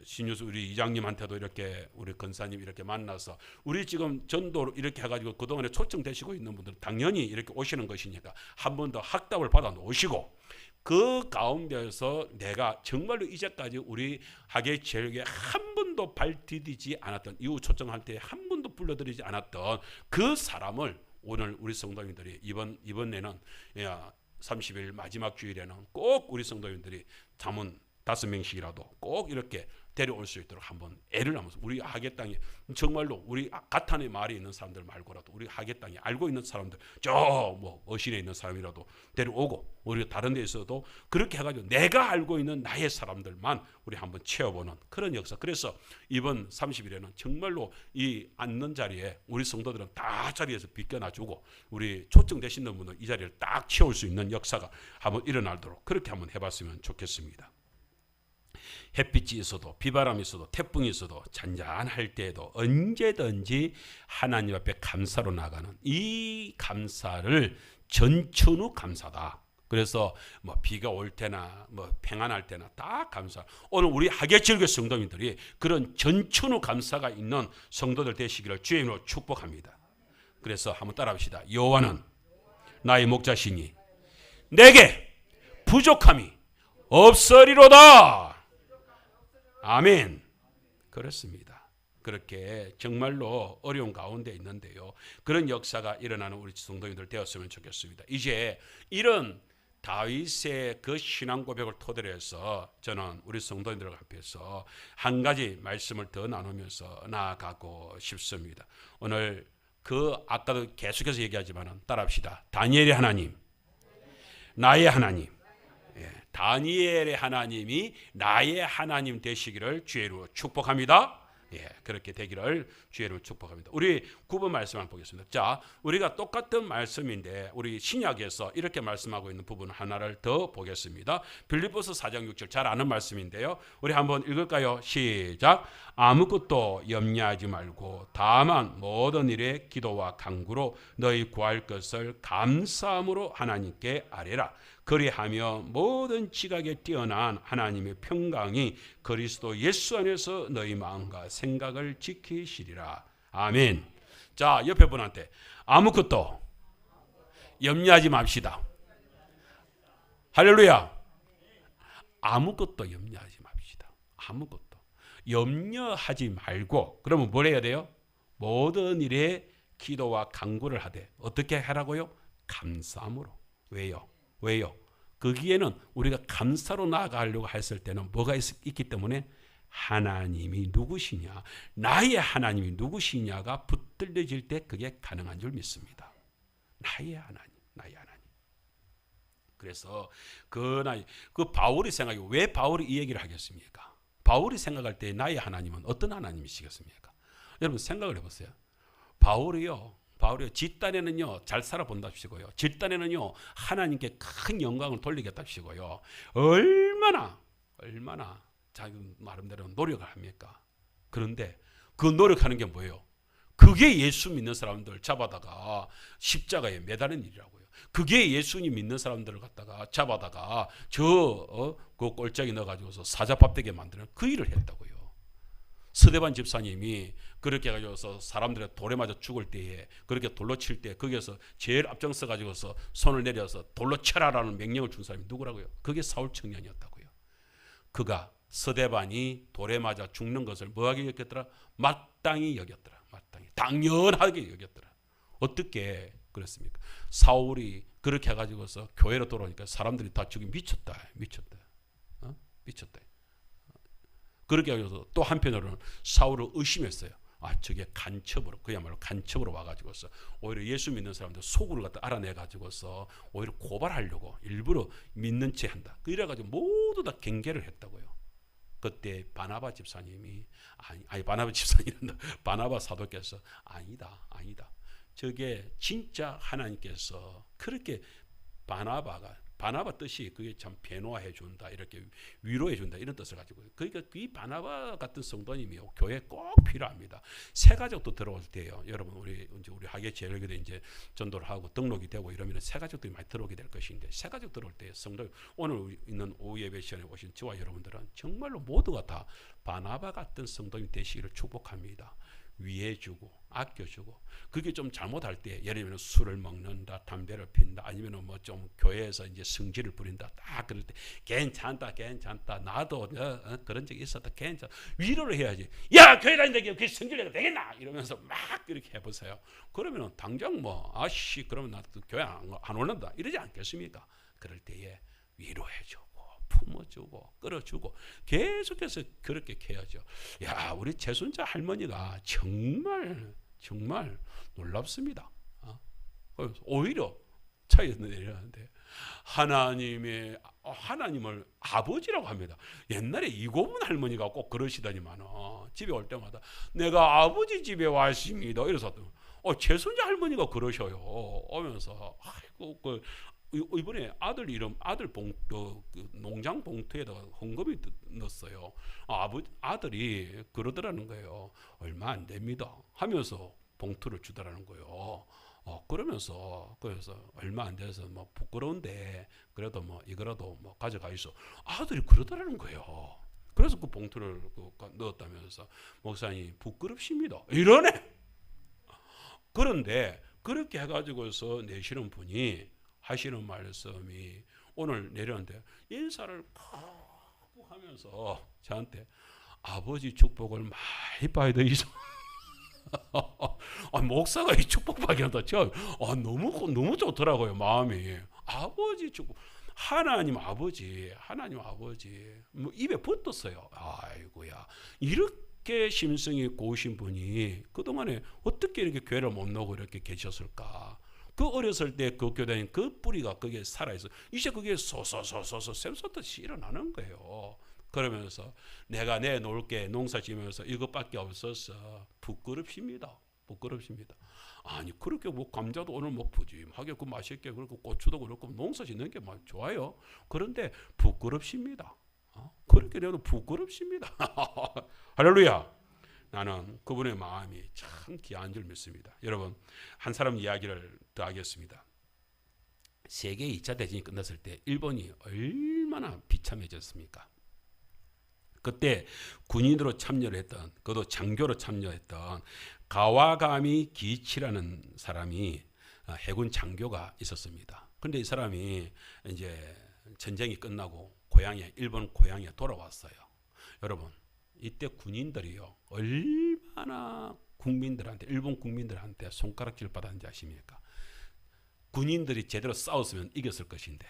신유수 우리 이장님한테도 이렇게 우리 권사님 이렇게 만나서 우리 지금 전도로 이렇게 해가지고 그동안에 초청되시고 있는 분들 당연히 이렇게 오시는 것이니까 한 번 더 학답을 받아 놓으시고, 그 가운데서 내가 정말로 이제까지 우리 하계 제일교회에 한 번도 발 디디지 않았던, 이후 초청할 때 한 번도 불러드리지 않았던 그 사람을 오늘 우리 성도님들이 이번에는 30일 마지막 주일에는 꼭 우리 성도님들이 잠은 5명씩이라도 꼭 이렇게 데려올 수 있도록 한번 애를 하면서 우리 하계 땅에 정말로 우리 가탄의 말이 있는 사람들 말고라도 우리 하계 땅에 알고 있는 사람들 저 뭐 어신에 있는 사람이라도 데려오고, 우리가 다른 데 있어도 그렇게 해가지고 내가 알고 있는 나의 사람들만 우리 한번 채워보는 그런 역사. 그래서 이번 30일에는 정말로 이 앉는 자리에 우리 성도들은 다 자리에서 비껴놔주고 우리 초청되신 분들 이 자리를 딱 채울 수 있는 역사가 한번 일어나도록 그렇게 한번 해봤으면 좋겠습니다. 햇빛이 있어도 비바람이 있어도 태풍이 있어도 잔잔할 때에도 언제든지 하나님 앞에 감사로 나가는 이 감사를 전천후 감사다. 그래서 뭐 비가 올 때나 뭐 평안할 때나 다 감사. 오늘 우리 하계절교 성도님들이 그런 전천후 감사가 있는 성도들 되시기를 주의 이름으로 축복합니다. 그래서 한번 따라합시다. 여호와는 나의 목자시니 내게 부족함이 없으리로다. 아멘. 그렇습니다. 그렇게 정말로 어려운 가운데 있는데요. 그런 역사가 일어나는 우리 성도님들 되었으면 좋겠습니다. 이제 이런 다윗의 그 신앙 고백을 토대로 해서 저는 우리 성도님들 앞에서 한 가지 말씀을 더 나누면서 나아가고 싶습니다. 오늘 그 아까도 계속해서 얘기하지만 따라합시다. 다니엘의 하나님, 나의 하나님. 다니엘의 하나님이 나의 하나님 되시기를 주의 이름으로 축복합니다. 그렇게 되기를 주의 이름으로 축복합니다. 우리 9번 말씀 한번 보겠습니다. 자, 우리가 똑같은 말씀인데 우리 신약에서 이렇게 말씀하고 있는 부분 하나를 더 보겠습니다. 빌립보서 4장 6절 잘 아는 말씀인데요. 우리 한번 읽을까요? 시작. 아무것도 염려하지 말고 다만 모든 일에 기도와 간구로 너희 구할 것을 감사함으로 하나님께 아뢰라. 그리하며 모든 지각에 뛰어난 하나님의 평강이 그리스도 예수 안에서 너희 마음과 생각을 지키시리라. 아멘. 자, 옆에 분한테 아무것도 염려하지 맙시다. 할렐루야. 아무것도 염려하지 맙시다. 아무것도 염려하지 말고 그러면 뭘 해야 돼요? 모든 일에 기도와 간구를 하되 어떻게 하라고요? 감사함으로. 왜요? 거기에는 우리가 감사로 나아가려고 했을 때는 뭐가 있기 때문에 하나님이 누구시냐, 나의 하나님이 누구시냐가 붙들려질 때 그게 가능한 줄 믿습니다. 나의 하나님. 그래서 그 바울이 생각해 왜 바울이 이 얘기를 하겠습니까? 바울이 생각할 때 나의 하나님은 어떤 하나님이시겠습니까? 여러분 생각을 해보세요. 바울이요 뒷단에는요 잘 살아본답시고요, 뒷단에는요 하나님께 큰 영광을 돌리겠답시고요, 얼마나 자기 나름대로 노력을 합니까? 그런데 그 노력하는 게 뭐예요? 그게 예수 믿는 사람들 잡아다가 십자가에 매다는 일이라고요. 그게 예수님 믿는 사람들을 갖다가 잡아다가 그 꼴짝이 넣어가지고서 사자밥 되게 만드는 그 일을 했다고요. 스데반 집사님이 그렇게 해가지고서 사람들의 돌에 맞아 죽을 때에 그렇게 돌로 칠 때 거기에서 제일 앞장서 가지고서 손을 내려서 돌로 쳐라라는 명령을 준 사람이 누구라고요? 그게 사울 청년이었다고요. 그가 스데반이 돌에 맞아 죽는 것을 뭐하게 여겼더라? 마땅히 여겼더라. 당연하게 여겼더라. 어떻게 그랬습니까? 사울이 그렇게 해가지고서 교회로 돌아오니까 사람들이 다 죽이 미쳤다. 그렇게 해서 또 한편으로는 사울을 의심했어요. 저게 간첩으로, 그야말로 간첩으로 와가지고서 오히려 예수 믿는 사람들 속을 갖다 알아내가지고서 오히려 고발하려고 일부러 믿는 채 한다. 이래가지고 모두 다 경계를 했다고요. 그때 바나바 집사님이 바나바 사도께서 아니다. 저게 진짜 하나님께서 그렇게 바나바 뜻이 그게 참 변화해 준다, 이렇게 위로해 준다 이런 뜻을 가지고, 그러니까 이 바나바 같은 성도님이 교회에 꼭 필요합니다. 새 가족도 들어올 때요, 여러분 우리 하계 제일교회 이제 전도를 하고 등록이 되고 이러면 새 가족들이 많이 들어오게 될 것인데, 새 가족 들어올 때 성도 오늘 있는 오후 예배 시간에 오신 저와 여러분들은 정말로 모두가 다 바나바 같은 성도님 되시기를 축복합니다. 위해주고 아껴주고, 그게 좀 잘못할 때 예를 들면 술을 먹는다, 담배를 핀다, 아니면 뭐 좀 교회에서 이제 성질을 부린다, 딱 그럴 때 괜찮다 나도 그런 적이 있었다, 괜찮다 위로를 해야지. 야 교회 다닌다고 그게 성질내가 되겠나 이러면서 막 이렇게 해보세요. 그러면 당장 그러면 나 교회 안 올란다 이러지 않겠습니까? 그럴 때에 위로해줘, 품어주고 끌어주고 계속해서 그렇게 해야죠. 야, 우리 최순자 할머니가 정말 놀랍습니다. 오히려 차이에서 내려가는데 하나님을 아버지라고 합니다. 옛날에 이고문 할머니가 꼭 그러시더니만 집에 올 때마다 내가 아버지 집에 왔습니다 이래서 최순자 할머니가 그러셔요. 오면서 이번에 아들 봉투, 농장 봉투에다가 헌금이 넣었어요. 아들이 그러더라는 거예요. 얼마 안 됩니다 하면서 봉투를 주더라는 거예요. 그래서 얼마 안 돼서 부끄러운데 그래도 이거라도 가져가 있어. 아들이 그러더라는 거예요. 그래서 그 봉투를 넣었다면서 목사님 부끄럽습니다 이러네. 그런데 그렇게 해가지고서 내시는 분이 하시는 말씀이 오늘 내렸는데 인사를 팍 하면서 저한테 아버지 축복을 많이 봐야 돼. 목사가 이 축복받게 한다. 너무 좋더라고요, 마음이. 아버지 축복. 하나님 아버지. 뭐 입에 붙었어요. 아이고야. 이렇게 심성이 고우신 분이 그동안에 어떻게 이렇게 교회를 못 나오고 이렇게 계셨을까? 그 어렸을 때 그 교단인 그 뿌리가 거기에 살아있어. 이제 그게 소소소소소 샘솟듯이 일어나는 거예요. 그러면서 내가 내놓을게 농사 지으면서 이것밖에 없어서 부끄럽습니다. 아니 그렇게 뭐 감자도 오늘 뭐 푸짐하게 그 맛있게 그렇고 고추도 그렇고 농사 짓는 게 막 좋아요. 그런데 부끄럽습니다. 그렇게 되어도 부끄럽습니다. 할렐루야. 나는 그분의 마음이 참 귀한 줄 믿습니다. 여러분 한 사람 이야기를 더 하겠습니다. 세계 2차 대전이 끝났을 때 일본이 얼마나 비참해졌습니까? 그때 군인으로 참여를 했던, 그도 장교로 참여했던 가와가미 기치라는 사람이 해군 장교가 있었습니다. 그런데 이 사람이 이제 전쟁이 끝나고 일본 고향에 돌아왔어요. 여러분 이때 군인들이요 얼마나 일본 국민들한테 손가락질 받았는지 아십니까? 군인들이 제대로 싸웠으면 이겼을 것인데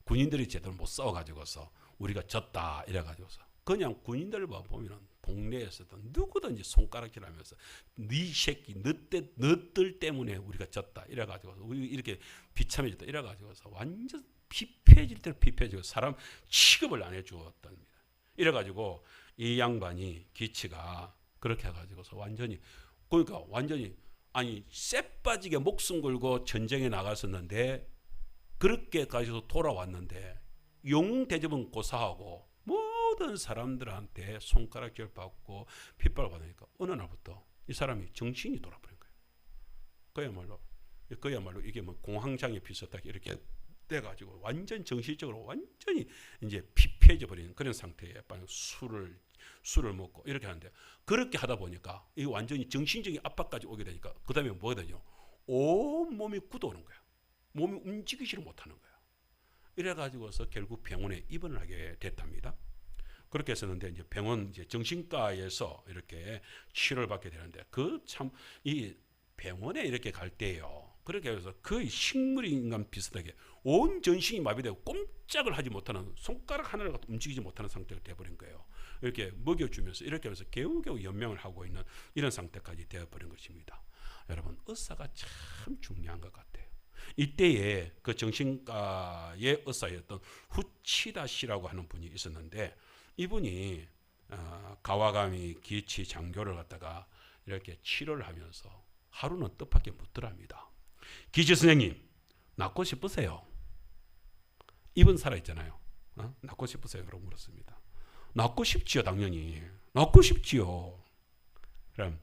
군인들이 제대로 못 싸워가지고서 우리가 졌다 이래가지고서 그냥 군인들을 보면은 동네에서도 누구든지 손가락질하면서 네 새끼 너들 때문에 우리가 졌다 이래가지고 우리 이렇게 비참해졌다 이래가지고서 완전 피폐해질 대로 피폐해지고 사람 취급을 안 해주었답니다. 이래가지고 이 양반이 기치가 그렇게 해가지고서 완전히 아니 쎄 빠지게 목숨 걸고 전쟁에 나갔었는데 그렇게 가지고 돌아왔는데 영웅 대접은 고사하고 모든 사람들한테 손가락질 받고 핍박을 받으니까 어느 날부터 이 사람이 정신이 돌아버린 거예요. 그야말로 이게 뭐 공황장애 비슷하게 이렇게 돼가지고 완전 정신적으로 완전히 이제 피폐해져 버리는 그런 상태에 술을 먹고 이렇게 하는데 그렇게 하다 보니까 이게 완전히 정신적인 압박까지 오게 되니까 그 다음에 뭐가 되냐? 온 몸이 굳어오는 거야. 몸이 움직이지를 못하는 거야. 이래가지고서 결국 병원에 입원을 하게 됐답니다. 그렇게 했었는데 이제 병원 정신과에서 이렇게 치료를 받게 되는데 이 병원에 이렇게 갈 때요. 그렇게 해서 거의 식물인간 비슷하게 온 전신이 마비되고 꼼짝을 하지 못하는 손가락 하나를 움직이지 못하는 상태가 돼버린 거예요. 이렇게 먹여주면서 이렇게 하면서 겨우겨우 연명을 하고 있는 이런 상태까지 되어버린 것입니다. 여러분 의사가 참 중요한 것 같아요. 이때에 그 정신과의 의사였던 후치다 씨라고 하는 분이 있었는데 이분이 가와가미 기치 장교를 갖다가 이렇게 치료를 하면서 하루는 뜻밖의 묻더랍니다. 기치 선생님 낫고 싶으세요? 이분 살아있잖아요. 낫고 싶으세요? 그러고 물었습니다. 낫고 싶지요. 당연히 낫고 싶지요. 그럼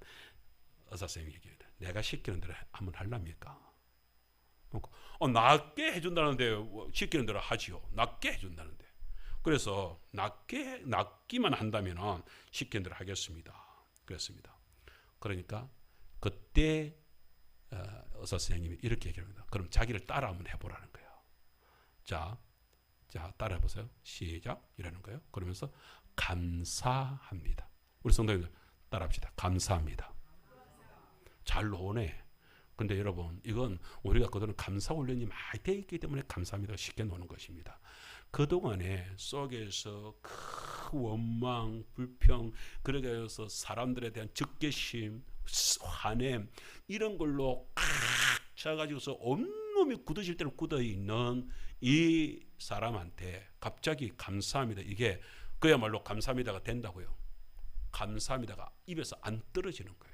의사선생님이 얘기합니다. 내가 시키는 대로 한번 할랍니까? 낫게 해준다는데 시키는 대로 하지요. 낫게 해준다는데. 그래서 낫기만 한다면 시키는 대로 하겠습니다. 그랬습니다. 그러니까 그때 의사 선생님이 이렇게 얘기합니다. 그럼 자기를 따라 한번 해보라는 거예요. 자 따라 해보세요. 시작 이라는 거예요. 그러면서 감사합니다. 우리 성도님들 따라합시다. 감사합니다. 잘 노네. 근데 여러분 이건 우리가 그동안 감사 훈련이 많이 되어 있기 때문에 감사합니다 쉽게 노는 것입니다. 그동안에 속에서 큰 원망, 불평, 그러게 해서 사람들에 대한 적개심, 화냄 이런 걸로 칵 차가지고서 온몸이 굳어질 대로 굳어있는 이 사람한테 갑자기 감사합니다. 이게 그야말로 감사합니다가 된다고요. 감사합니다가 입에서 안 떨어지는 거예요.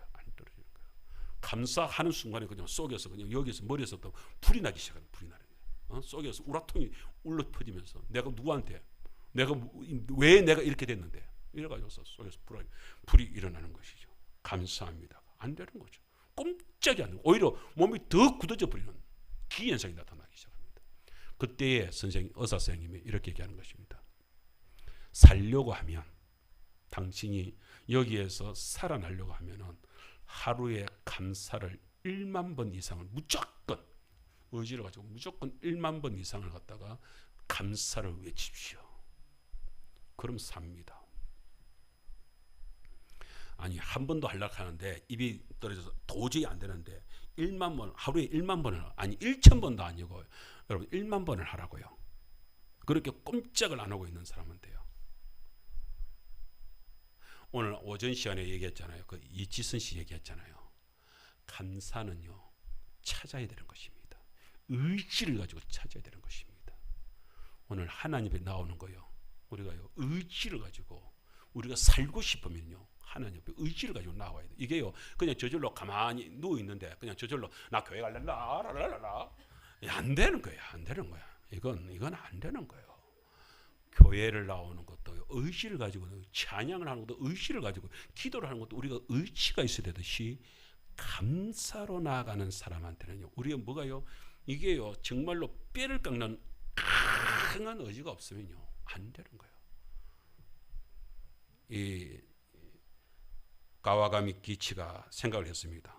감사하는 순간에 그냥 속에서 그냥 여기서 머리에서 또 불이 나기 시작하는 불이 나는 거예요. 속에서 우라통이 울려 퍼지면서 내가 누구한테 왜 내가 이렇게 됐는데 이래가지고 속에서 불이 일어나는 것이죠. 감사합니다. 안 되는 거죠. 꼼짝이 안 되고 오히려 몸이 더 굳어져 버리는 기현상이 나타나기 시작합니다. 그때에 의사 선생님이 이렇게 얘기하는 것입니다. 살려고 하면 당신이 여기에서 살아나려고 하면은 하루에 감사를 1만 번 이상을 무조건 의지를 가지고 무조건 1만 번 이상을 갖다가 감사를 외칩시오. 그럼 삽니다. 아니 한 번도 하려고 하는데 입이 떨어져서 도저히 안 되는데 1만 번 하루에 1만 번을 아니 1,000번도 아니고 여러분 1만 번을 하라고요. 그렇게 꼼짝을 안 하고 있는 사람은 돼요. 오늘 오전 시간에 얘기했잖아요. 그 이치선 씨 얘기했잖아요. 감사는요 찾아야 되는 것입니다. 의지를 가지고 찾아야 되는 것입니다. 오늘 하나님에 나오는 거요. 우리가요 의지를 가지고 우리가 살고 싶으면요 하나님 앞에 의지를 가지고 나와야 돼. 이게요 그냥 저절로 가만히 누워 있는데 그냥 저절로 나 교회 갈란다 라라라라 안 되는 거야. 안 되는 거야. 이건 안 되는 거예요. 교회를 나오는 것도 의지를 가지고 찬양을 하는 것도 의지를 가지고 기도를 하는 것도 우리가 의지가 있어야 되듯이 감사로 나아가는 사람한테는요 우리가 뭐가요 이게요 정말로 뼈를 깎는 강한 의지가 없으면요 안 되는 거예요. 이 가와가미 기치가 생각을 했습니다.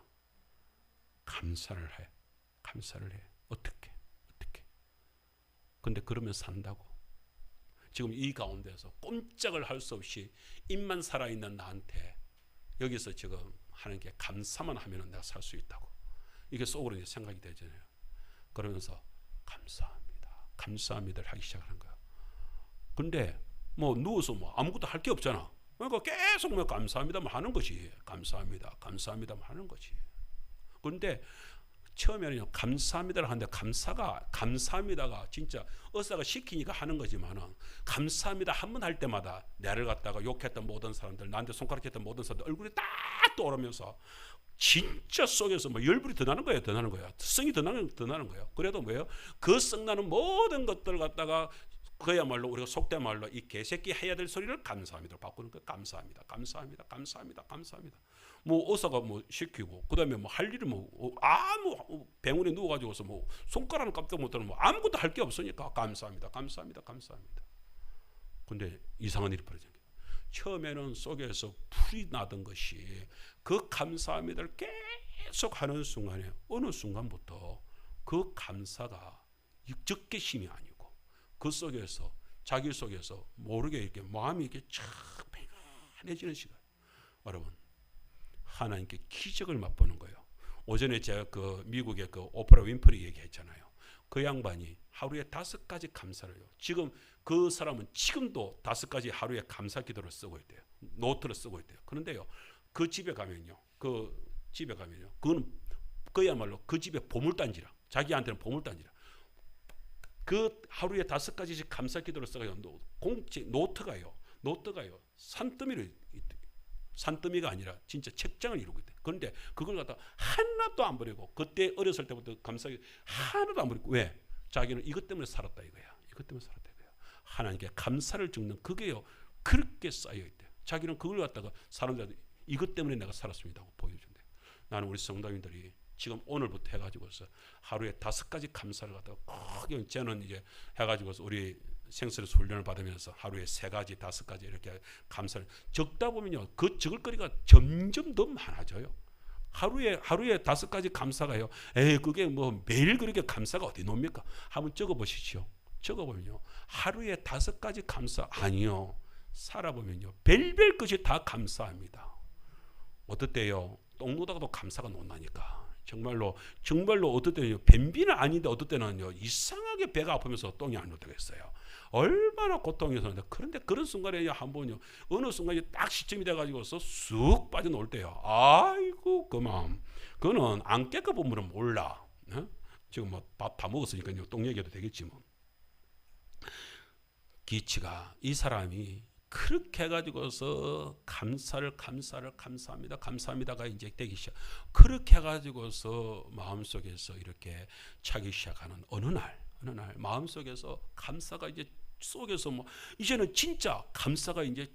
감사를 해. 어떻게? 근데 그러면 산다고. 지금 이 가운데서 꼼짝을 할 수 없이 입만 살아있는 나한테 여기서 지금 하는 게 감사만 하면 내가 살 수 있다고. 이게 속으로 이제 생각이 되잖아요. 그러면서 감사합니다를 하기 시작하는 거예요. 근데 뭐 누워서 뭐 아무것도 할 게 없잖아. 그러니까 계속 뭐 감사합니다만 하는 거지. 감사합니다만 하는 거지. 그런데 처음에는 감사합니다를 하는데 감사합니다가 진짜 의사가 시키니까 하는 거지만은 감사합니다 한 번 할 때마다 나를 갖다가 욕했던 모든 사람들 나한테 손가락했던 모든 사람들 얼굴이 딱 떠오르면서 진짜 속에서 뭐 열불이 더 나는 거예요. 성이 더 나는 거예요. 그래도 뭐예요? 그 성나는 모든 것들을 갖다가 그야말로 우리가 속된 말로 이 개새끼 해야 될 소리를 감사합니다로 바꾸는 거예요. 감사합니다. 뭐 의사가 뭐 시키고 그다음에 뭐 할 일이 뭐 아무 병원에 누워가지고서 뭐 손가락은 깜짝 못하는 뭐 아무것도 할 게 없으니까 감사합니다. 근데 이상한 일이 벌어진 거예요. 처음에는 속에서 불이 나던 것이 그 감사합니다를 계속 하는 순간에 어느 순간부터 그 감사가 적개심이 아니고 그 속에서 자기 속에서 모르게 이렇게 마음이 이렇게 쫙 평안해지는 시간. 여러분 하나님께 기적을 맛보는 거예요. 오전에 제가 그 미국의 그 오프라 윈프리 얘기했잖아요. 그 양반이 하루에 5가지 감사를 해요. 지금 그 사람은 지금도 5가지 하루에 감사 기도를 쓰고 있대요. 노트를 쓰고 있대요. 그런데요 그 집에 가면요 그거는 그야말로 그 집의 보물단지라 자기한테는 보물단지라 그 하루에 5가지씩 감사 기도를 써가지고 노트가요 산더미가 아니라 진짜 책장을 이루고 있대. 그런데 그걸 갖다 하나도 안 버리고 그때 어렸을 때부터 감사기 하나도 안 버리고 왜? 자기는 이것 때문에 살았다 이거야. 하나님께 감사를 적는 그게요 그렇게 쌓여 있대. 자기는 그걸 갖다가 사람들한테 이것 때문에 내가 살았습니다 하고 보여준대. 나는 우리 성도님들이 지금 오늘부터 해가지고서 하루에 5가지 감사를 갖다가 크게 저는 이제 해가지고서 우리 생스레스 훈련을 받으면서 하루에 3가지, 5가지 이렇게 감사를 적다 보면요 그 적을 거리가 점점 더 많아져요. 하루에 5가지 감사가요. 그게 뭐 매일 그렇게 감사가 어디 놉니까? 한번 적어보시죠. 적어보면요 하루에 5가지 감사 아니요. 살아보면요 별별 것이 다 감사합니다. 어떨 때요 똥 누다가도 감사가 논다니까. 정말로 어떨 때는요 변비는 아닌데 어떨 때는요 이상하게 배가 아프면서 똥이 안 놓다겠어요. 얼마나 고통이었는데 그런데 그런 순간에 한번요 어느 순간에 딱 시점이 돼가지고서 쑥 빠져나올 때요. 아이고 그 마음 그거는 안 깨끗보면 몰라. 지금 뭐 밥 다 먹었으니까요 똥 얘기해도 되겠지 뭐. 기치가 이 사람이 그렇게 해가지고서 감사합니다가 이제 되기 시작. 그렇게 해가지고서 마음속에서 이렇게 차기 시작하는 어느 날 마음속에서 감사가 이제 속에서 뭐 이제는 진짜 감사가 이제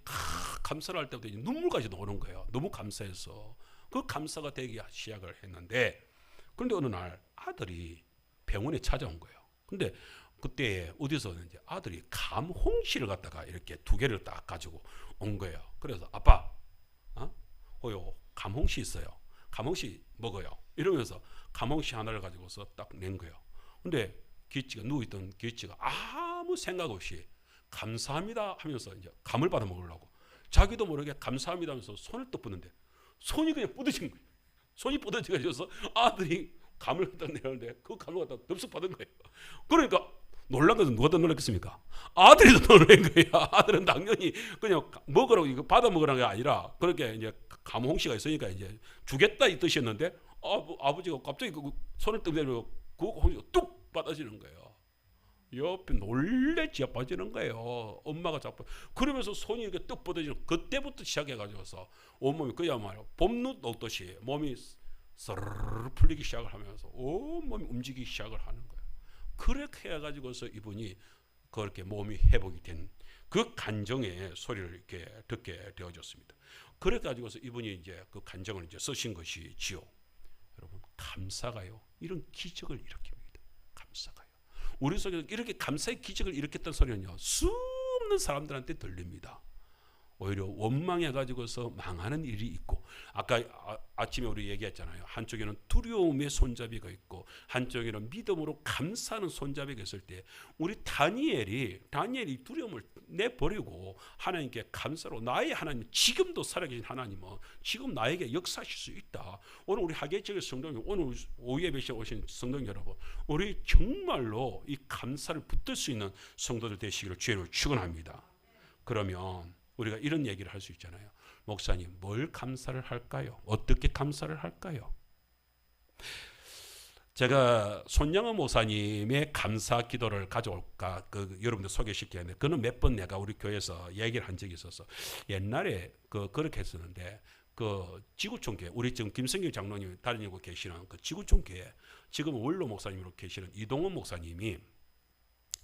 감사를 할 때부터 이제 눈물까지 나오는 거예요. 너무 감사해서 그 감사가 되기 시작을 했는데 그런데 어느 날 아들이 병원에 찾아온 거예요. 근데 그때 어디서 이제 아들이 감홍시를 갖다가 이렇게 2개를 딱 가지고 온 거예요. 그래서 아빠, 감홍시 있어요. 감홍시 먹어요. 이러면서 감홍시 하나를 가지고서 딱 낸 거예요. 근데 누워있던 기치가 아무 생각 없이 감사합니다 하면서 이제 감을 받아 먹으려고 자기도 모르게 감사합니다 하면서 손을 또 뻗는데 손이 그냥 뻗어진 거예요. 손이 뻗어져서 아들이 감을 갖다 내는데 그 감을 갖다 덥석 받은 거예요. 그러니까 놀란 것은 누가 더 놀랐겠습니까? 아들이 더 놀란 거예요. 아들은 당연히 그냥 먹으라고 이거 받아 먹으라는 게 아니라 그렇게 이제 감홍씨가 있으니까 이제 주겠다 이 뜻이었는데 아버지가 갑자기 그 손을 뚝 내밀고 그 홍시가 뚝 받아지는 거예요. 옆에 놀래 지어빠지는 거예요. 엄마가 자꾸 그러면서 손이 이렇게 뚝 뻗어지는 그때부터 시작해가지고서 온몸이 그야말로 봄눈 녹듯이 몸이 서르르 풀리기 시작을 하면서 온몸이 움직이기 시작을 하는 거예요. 그렇게 해가지고서 이분이 그렇게 몸이 회복이 된 그 간정의 소리를 이렇게 듣게 되어졌습니다. 그래 가지고서 이분이 이제 그 간정을 이제 쓰신 것이지요. 여러분 감사가요 이런 기적을 일으킵니다. 감사가요. 우리 속에서 이렇게 감사의 기적을 일으켰던 소리는요 수없는 사람들한테 들립니다. 오히려 원망해 가지고서 망하는 일이 있고 아까 아침에 우리 얘기했잖아요. 한쪽에는 두려움의 손잡이가 있고 한쪽에는 믿음으로 감사하는 손잡이가 있을 때 우리 다니엘이 두려움을 내버리고 하나님께 감사로 나의 하나님 지금도 살아계신 하나님은 지금 나에게 역사하실 수 있다. 오늘 우리 하계적인 성도님 오늘 오후 예배에 오신 성도님 여러분 우리 정말로 이 감사를 붙들 수 있는 성도들 되시기를 주의로 축원합니다. 그러면 우리가 이런 얘기를 할 수 있잖아요. 목사님 뭘 감사를 할까요? 어떻게 감사를 할까요? 제가 손양원 목사님의 감사 기도를 가져올까 여러분들 소개시키는데 그는 몇 번 내가 우리 교회에서 얘기를 한 적이 있어서 옛날에 그렇게 했었는데 그 지구촌교회 우리 지금 김성길 장로님이 다니고 계시는 그 지구촌교회 지금 원로 목사님으로 계시는 이동원 목사님이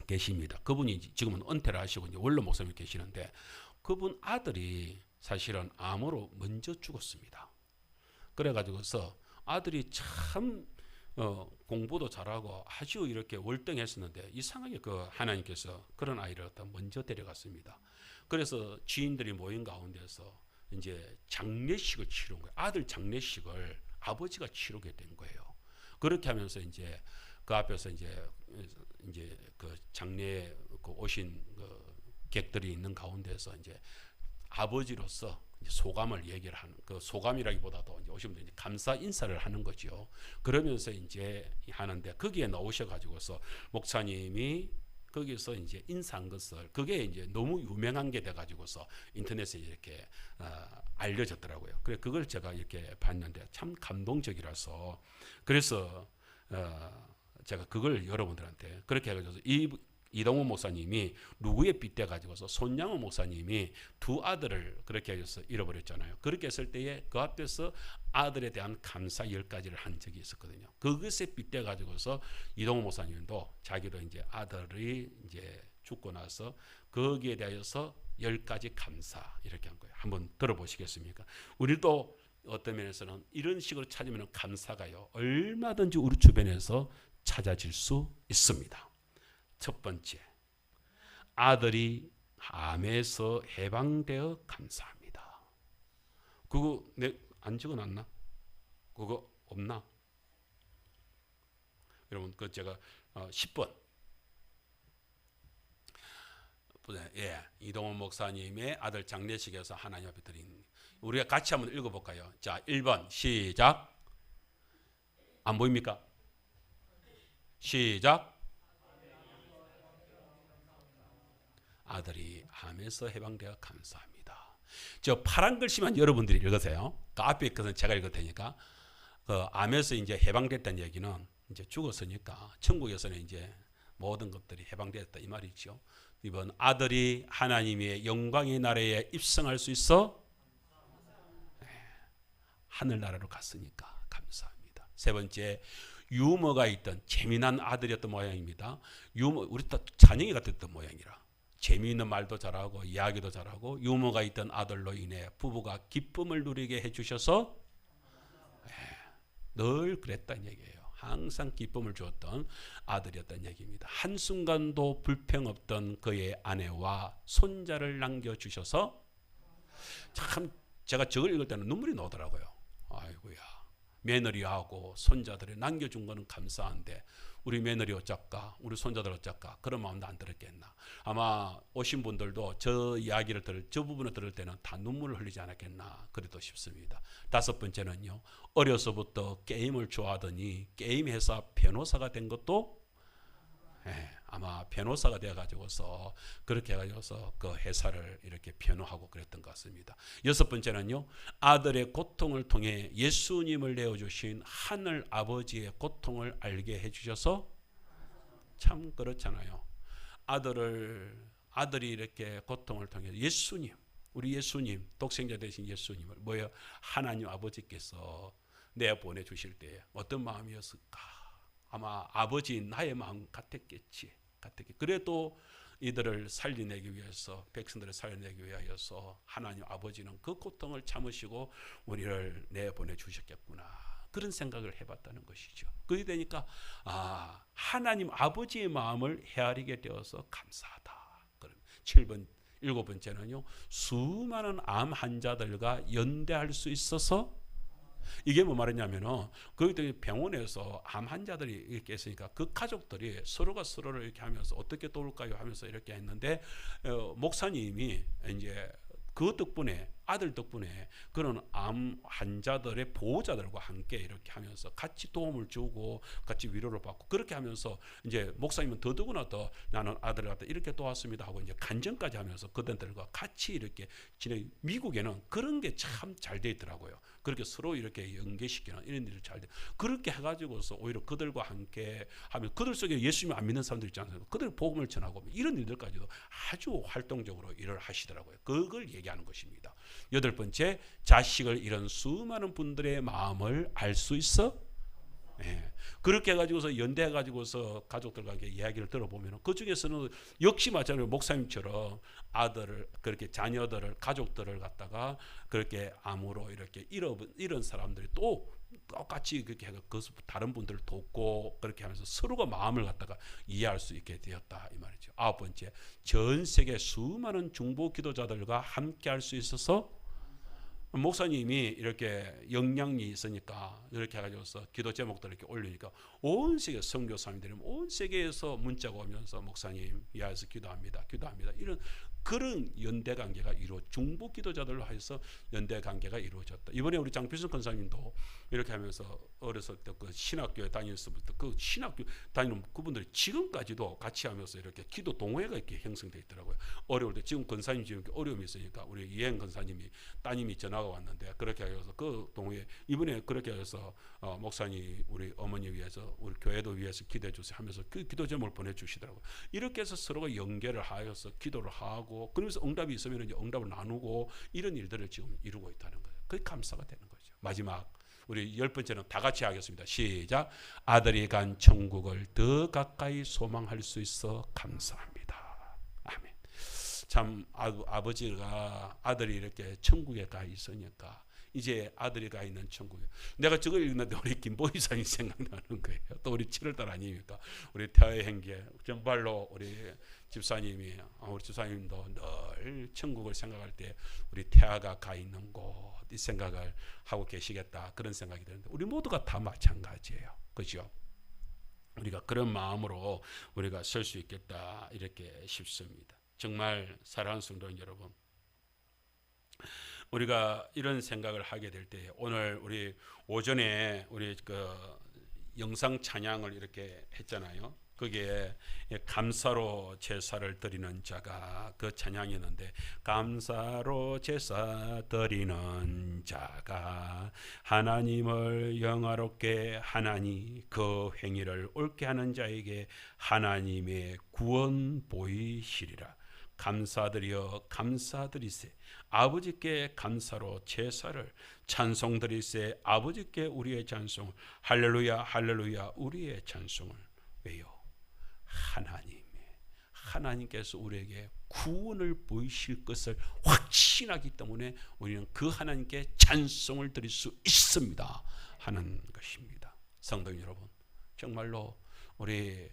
계십니다. 그분이 지금은 은퇴를 하시고 이제 원로 목사님이 계시는데 그분 아들이 사실은 암으로 먼저 죽었습니다. 그래가지고서 아들이 참 공부도 잘하고 아주 이렇게 월등했었는데 이상하게 그 하나님께서 그런 아이를 갖다 먼저 데려갔습니다. 그래서 지인들이 모인 가운데서 이제 장례식을 치른 거예요. 아들 장례식을 아버지가 치르게 된 거예요. 그렇게 하면서 이제 그 앞에서 이제 그 장례 그 오신 그 객들이 있는 가운데서 이제 아버지로서 이제 소감을 얘기를 하는 그 소감이라기보다도 이제 오시면 이제 감사 인사를 하는 거죠. 그러면서 이제 하는데 거기에 나오셔가지고서 목사님이 거기서 이제 인사한 것을 그게 이제 너무 유명한 게 돼가지고서 인터넷에 이렇게 알려졌더라고요. 그래 그걸 제가 이렇게 봤는데 참 감동적이라서 그래서 제가 그걸 여러분들한테 그렇게 해가지고 이동훈 목사님이 누구에 빗대 가지고서 손양원 목사님이 두 아들을 그렇게 해서 잃어버렸잖아요. 그렇게 했을 때에 그 앞에서 아들에 대한 감사 10가지를 한 적이 있었거든요. 그것에 빗대 가지고서 이동훈 목사님도 자기도 이제 아들이 이제 죽고 나서 거기에 대해서 10가지 감사 이렇게 한 거예요. 한번 들어보시겠습니까? 우리도 어떤 면에서는 이런 식으로 찾으면 감사가요 얼마든지 우리 주변에서 찾아질 수 있습니다. 첫 번째, 아들이 암에서 해방되어 감사합니다. 그거 안 적어놨나? 그거 없나? 여러분 그 제가 10번 이동원 목사님의 아들 장례식에서 하나님 앞에 드린 우리가 같이 한번 읽어볼까요? 자 1번 시작. 안 보입니까? 시작. 아들이 암에서 해방되어 감사합니다. 저 파란 글씨만 여러분들이 읽으세요. 그 앞에 것은 제가 읽을 테니까. 그 암에서 이제 해방됐다는 얘기는 이제 죽었으니까 천국에서는 이제 모든 것들이 해방됐다 이 말이죠. 이번 아들이 하나님의 영광의 나라에 입성할 수 있어 하늘나라로 갔으니까 감사합니다. 세 번째, 유머가 있던 재미난 아들이었던 모양입니다. 우리 또 찬영이 같았던 모양이라. 재미있는 말도 잘하고 이야기도 잘하고 유머가 있던 아들로 인해 부부가 기쁨을 누리게 해주셔서 늘 그랬다는 얘기예요. 항상 기쁨을 주었던 아들이었다는 얘기입니다. 한순간도 불평 없던 그의 아내와 손자를 남겨주셔서 참 제가 저걸 읽을 때는 눈물이 나오더라고요. 아이고야 며느리하고 손자들이 남겨준 거는 감사한데 우리 며느리 어쩔까, 우리 손자들 어쩔까, 그런 마음도 안 들었겠나. 아마 오신 분들도 저 이야기를 저 부분을 들을 때는 다 눈물을 흘리지 않았겠나 그래도 싶습니다. 다섯 번째는요, 어려서부터 게임을 좋아하더니 게임 회사 변호사가 된 것도 아마 변호사가 되어가지고서 그렇게 해가지고서 그 회사를 이렇게 변호하고 그랬던 것 같습니다. 여섯 번째는요, 아들의 고통을 통해 예수님을 내어주신 하늘 아버지의 고통을 알게 해주셔서, 참 그렇잖아요. 아들이 이렇게 고통을 통해 예수님, 우리 예수님, 독생자 되신 예수님을 뭐예요? 하나님 아버지께서 내어 보내주실 때 어떤 마음이었을까? 아마 아버지 나의 마음 같았겠지. 그래도 이들을 살려내기 위해서, 백성들을 살려내기 위하여서 하나님 아버지는 그 고통을 참으시고 우리를 내보내 주셨겠구나. 그런 생각을 해봤다는 것이죠. 그렇게 되니까 하나님 아버지의 마음을 헤아리게 되어서 감사하다. 7번, 7번째는요, 수많은 암 환자들과 연대할 수 있어서, 이게 뭐 말이냐면은 거기 병원에서 암 환자들이 이렇게 있으니까 그 가족들이 서로가 서로를 이렇게 하면서 어떻게 도울까요 하면서 이렇게 했는데, 목사님이 이제 그 덕분에, 아들 덕분에 그런 암 환자들의 보호자들과 함께 이렇게 하면서 같이 도움을 주고 같이 위로를 받고 그렇게 하면서 이제 목사님은 더더구나 더 나는 아들을 갖다 이렇게 도왔습니다 하고 이제 간증까지 하면서 그들과 같이 이렇게 진행. 미국에는 그런 게 참 잘 돼 있더라고요. 그렇게 서로 이렇게 연계시키는 이런 일을 잘 돼. 그렇게 해가지고서 오히려 그들과 함께 하면 그들 속에 예수님 안 믿는 사람들 있지 않습니까? 그들 복음을 전하고 이런 일들까지도 아주 활동적으로 일을 하시더라고요. 그걸 얘기하는 것입니다. 여덟 번째, 자식을 잃은 수많은 분들의 마음을 알 수 있어. 그렇게 해가지고서 연대해가지고서 가족들과 이야기를 들어보면 그 중에서는 역시 마찬가지로 목사님처럼 아들을, 그렇게 자녀들을, 가족들을 갖다가 그렇게 암으로 이렇게 잃은 사람들이 또 똑같이 그렇게 해서 다른 분들을 돕고 그렇게 하면서 서로가 마음을 갖다가 이해할 수 있게 되었다 이 말이죠. 아홉 번째, 전 세계 수많은 중보 기도자들과 함께 할 수 있어서, 목사님이 이렇게 역량이 있으니까 이렇게 해가지고서 기도 제목들을 이렇게 올리니까 온 세계 선교사님들이 온 세계에서 문자가 오면서 목사님 위하여서 기도합니다. 이런 그런 연대 관계가 중보 기도자들로 해서 연대 관계가 이루어졌다. 이번에 우리 장필순 권사님도 이렇게 하면서 어렸을 때 그 신학교에 다녔을부터 그 신학교 다니는 그분들이 지금까지도 같이 하면서 이렇게 기도 동호회가 이렇게 형성돼 있더라고요. 어려울 때 지금 권사님 지금 어려움이 있으니까 우리 이행 권사님이 따님이 전화가 왔는데 그렇게 해서 그 동호회 이번에 그렇게 해서 목사님 우리 어머니 위해서 우리 교회도 위해서 기도해 주세요 하면서 그 기도 제목을 보내주시더라고요. 이렇게 해서 서로가 연결을 하여서 기도를 하고 그러면서 응답이 있으면 이제 응답을 나누고 이런 일들을 지금 이루고 있다는 거예요. 그게 감사가 되는 거죠. 마지막 우리 10번째는 다 같이 하겠습니다. 시작. 아들이 간 천국을 더 가까이 소망할 수 있어 감사합니다. 아멘. 참 아버지가 아들이 이렇게 천국에 가 있으니까 이제 아들이 가 있는 천국에, 내가 저걸 읽는데 우리 김보희 사님 생각나는 거예요. 또 우리 7월달 아닙니까? 우리 태아의 행계 정말로 우리 집사님이 우리 집사님도 늘 천국을 생각할 때 우리 태아가 가 있는 곳 이 생각을 하고 계시겠다 그런 생각이 드는데 우리 모두가 다 마찬가지예요. 그죠? 우리가 그런 마음으로 우리가 설 수 있겠다 이렇게 싶습니다. 정말 사랑하는 성도 여러분, 우리가 이런 생각을 하게 될 때 오늘 우리 오전에 우리 그 영상 찬양을 이렇게 했잖아요. 거기에 감사로 제사를 드리는 자가 그 찬양이었는데, 감사로 제사 드리는 자가 하나님을 영화롭게 하나니 그 행위를 옳게 하는 자에게 하나님의 구원 보이시리라. 감사드려 감사드리세. 아버지께 감사로 제사를, 찬송드리세. 아버지께 우리의 찬송을, 할렐루야 할렐루야 우리의 찬송을. 왜요? 하나님께서 우리에게 구원을 보이실 것을 확신하기 때문에 우리는 그 하나님께 찬송을 드릴 수 있습니다 하는 것입니다. 성도 여러분, 정말로 우리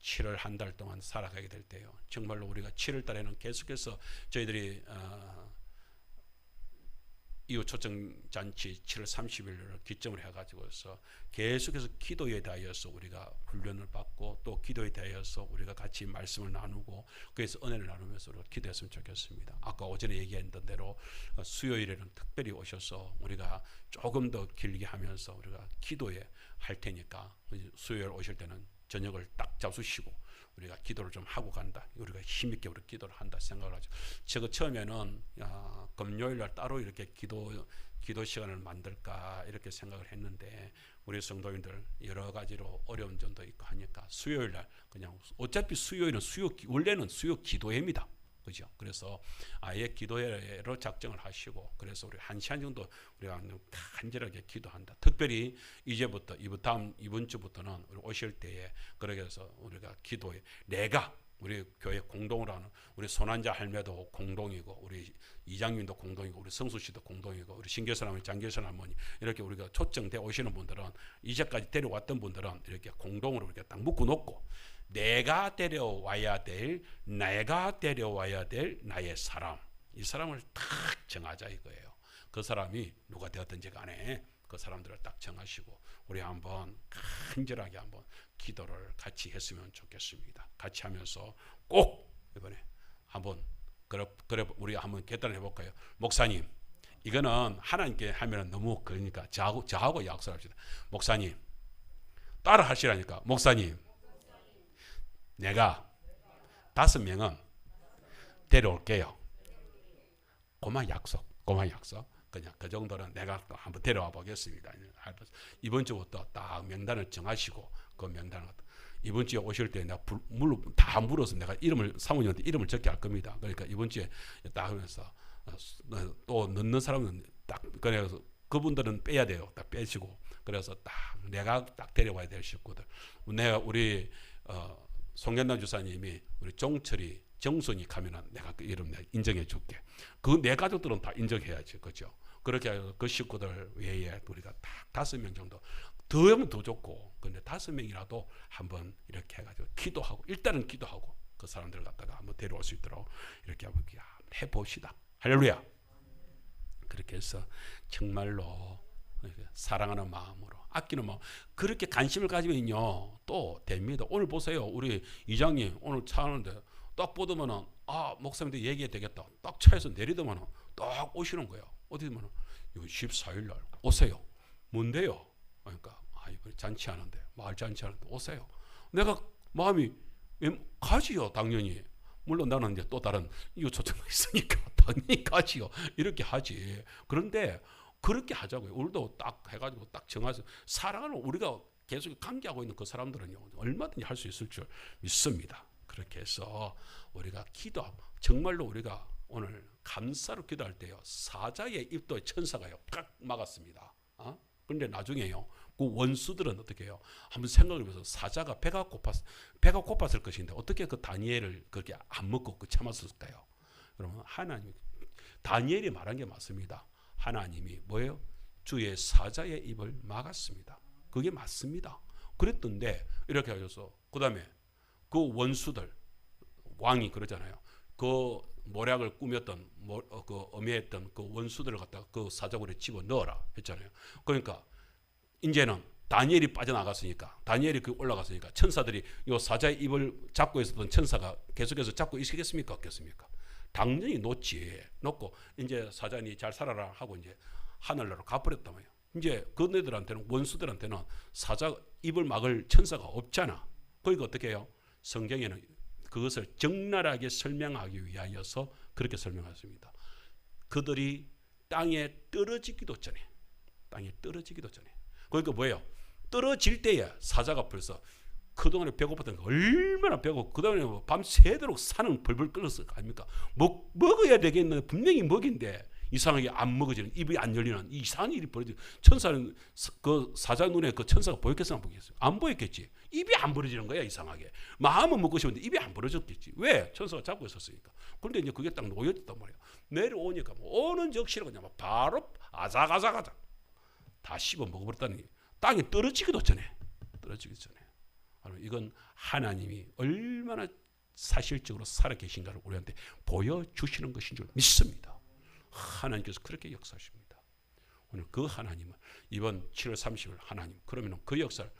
7월 한 달 동안 살아가게 될 때요, 정말로 우리가 7월 달에는 계속해서 저희들이 이후 초청잔치 7월 30일을 기점으로 해가지고서 계속해서 기도에 대하여서 우리가 훈련을 받고 또 기도에 대하여서 우리가 같이 말씀을 나누고 그래서 은혜를 나누면서 우리가 기도했으면 좋겠습니다. 아까 오전에 얘기했던 대로 수요일에는 특별히 오셔서 우리가 조금 더 길게 하면서 우리가 기도에 할 테니까 수요일 오실 때는 저녁을 딱 잡수시고 우리가 기도를 좀 하고 간다. 우리가 힘있게 우리 기도를 한다 생각을 하죠. 제가 처음에는 금요일날 따로 이렇게 기도 시간을 만들까 이렇게 생각을 했는데 우리 성도님들 여러 가지로 어려운 점도 있고 하니까 수요일날 그냥 어차피 수요일은 원래는 수요 기도회입니다. 그죠? 그래서 아예 기도회로 작정을 하시고 그래서 우리 1시간 정도 우리가 간절하게 기도한다. 특별히 이제부터 이번 주부터는 우리 오실 때에 그렇게 해서 우리가 기도에 내가 우리 교회 공동으로 하는 우리 손환자 할매도 공동이고 우리 이장님도 공동이고 우리 성수 씨도 공동이고 우리 신교선 할머니 장교선 할머니 이렇게 우리가 초청돼 오시는 분들은 이제까지 데려왔던 분들은 이렇게 공동으로 이렇게 딱 묶어놓고 내가 데려와야 될 나의 사람 이 사람을 딱 정하자 이거예요. 그 사람이 누가 되었든지 간에 그 사람들을 딱 정하시고 우리 한번 간절하게 한번 기도를 같이 했으면 좋겠습니다. 같이 하면서 꼭 이번에 한번 그래 우리 한번 결단을 해볼까요? 목사님 이거는 하나님께 하면 너무 그러니까 저하고 약속합시다. 목사님 따라 하시라니까. 목사님 내가 5명은 데려올게요. 고마 약속. 그냥 그 정도는 내가 또 한번 데려와 보겠습니다. 이번 주부터 딱 명단을 정하시고 그 명단을 이번 주에 오실 때 내가 물론 다 물어서 내가 사모님한테 이름을 적게 할 겁니다. 그러니까 이번 주에 딱 하면서 또 넣는 사람은 딱 그래서 그분들은 빼야 돼요. 딱 빼시고 그래서 딱 내가 딱 데려와야 될 식구들. 내가 우리 송견남 주사님이 우리 종철이 정순이 가면은 내가 그 이름 내가 인정해 줄게. 그 내 가족들은 다 인정해야지, 그죠? 그렇게 해서 그 식구들 외에 우리가 딱 5명 정도 더 하면 더 좋고, 근데 5명이라도 한번 이렇게 해가지고 기도하고 일단은 기도하고 그 사람들 갖다가 한번 데려올 수 있도록 이렇게 한번 해봅시다. 할렐루야. 그렇게 해서 정말로 사랑하는 마음으로 아끼는 마음 그렇게 관심을 가지면요 또 됩니다. 오늘 보세요. 우리 이장님 오늘 차 하는데 딱 보더만은 목사님들 얘기해야 되겠다. 딱 차에서 내리더만은 딱 오시는 거예요. 어디면은 14일 날 오세요. 뭔데요? 그러니까 이번에 잔치하는데 마을 잔치하는데 오세요. 내가 마음이 가지요 당연히. 물론 나는 이제 또 다른 이웃 초청이 있으니까 당연히 가지요. 이렇게 하지. 그런데 그렇게 하자고요. 우리도 딱 해가지고 딱 정해서 사랑을 우리가 계속 관계하고 있는 그 사람들은요 얼마든지 할 수 있을 줄 믿습니다. 그렇게 해서 우리가 정말로 우리가 오늘 감사로 기도할 때요 사자의 입도 천사가요 딱 막았습니다. 그런데 나중에요 그 원수들은 어떻게 해요? 한번 생각을 해보세요. 사자가 배가 고팠을 것인데 어떻게 그 다니엘을 그렇게 안 먹고 참았을까요? 그러면 하나님 다니엘이 말한 게 맞습니다. 하나님이 뭐예요? 주의 사자의 입을 막았습니다. 그게 맞습니다. 그랬던데 이렇게 하셔서 그 다음에 그 원수들 왕이 그러잖아요. 그 모략을 꾸몄던 그 엄해했던 그 원수들을 갖다가 그 사자굴에 집어 넣어라 했잖아요. 그러니까 이제는 다니엘이 빠져나갔으니까 다니엘이 그 올라갔으니까 천사들이 이 사자의 입을 잡고 있었던 천사가 계속해서 잡고 있겠습니까? 없겠습니까? 당연히 놓고 이제 사자니 잘 살아라 하고 이제 하늘나라로 가버렸단 말이에요. 이제 그네들한테는 원수들한테는 사자 입을 막을 천사가 없잖아. 그러니까 어떻게 해요? 성경에는 그것을 적나라하게 설명하기 위하여서 그렇게 설명했습니다. 그들이 땅에 떨어지기도 전에 그러니까 뭐예요? 떨어질 때에 사자가 벌써 그동안에 배고팠던 거 얼마나 배고프고 그다음에 밤새도록 산은 벌벌 끓었을 거 아닙니까? 먹어야 되겠는 분명히 먹인데 이상하게 안 먹어지는 입이 안 열리는 이상한 일이 벌어지는 천사는 그 사자 눈에 그 천사가 보였겠어 안 보였겠어요? 안 보였겠지. 입이 안 벌어지는 거야 이상하게. 마음은 먹고 싶은데 입이 안 벌어졌겠지. 왜? 천사가 잡고 있었으니까. 그런데 이제 그게 딱 놓여졌단 말이에요. 내려오니까 오는 적시로 그냥 바로 아작아작아작 다 씹어 먹어버렸다니 땅에 떨어지기도 전에. 이건 하나님이 얼마나 사실적으로 살아계신가를 우리한테 보여주시는 것인 줄 믿습니다. 하나님께서 그렇게 역사하십니다. 오늘 그 하나님은 이번 7월 30일 하나님 그러면 그 역사를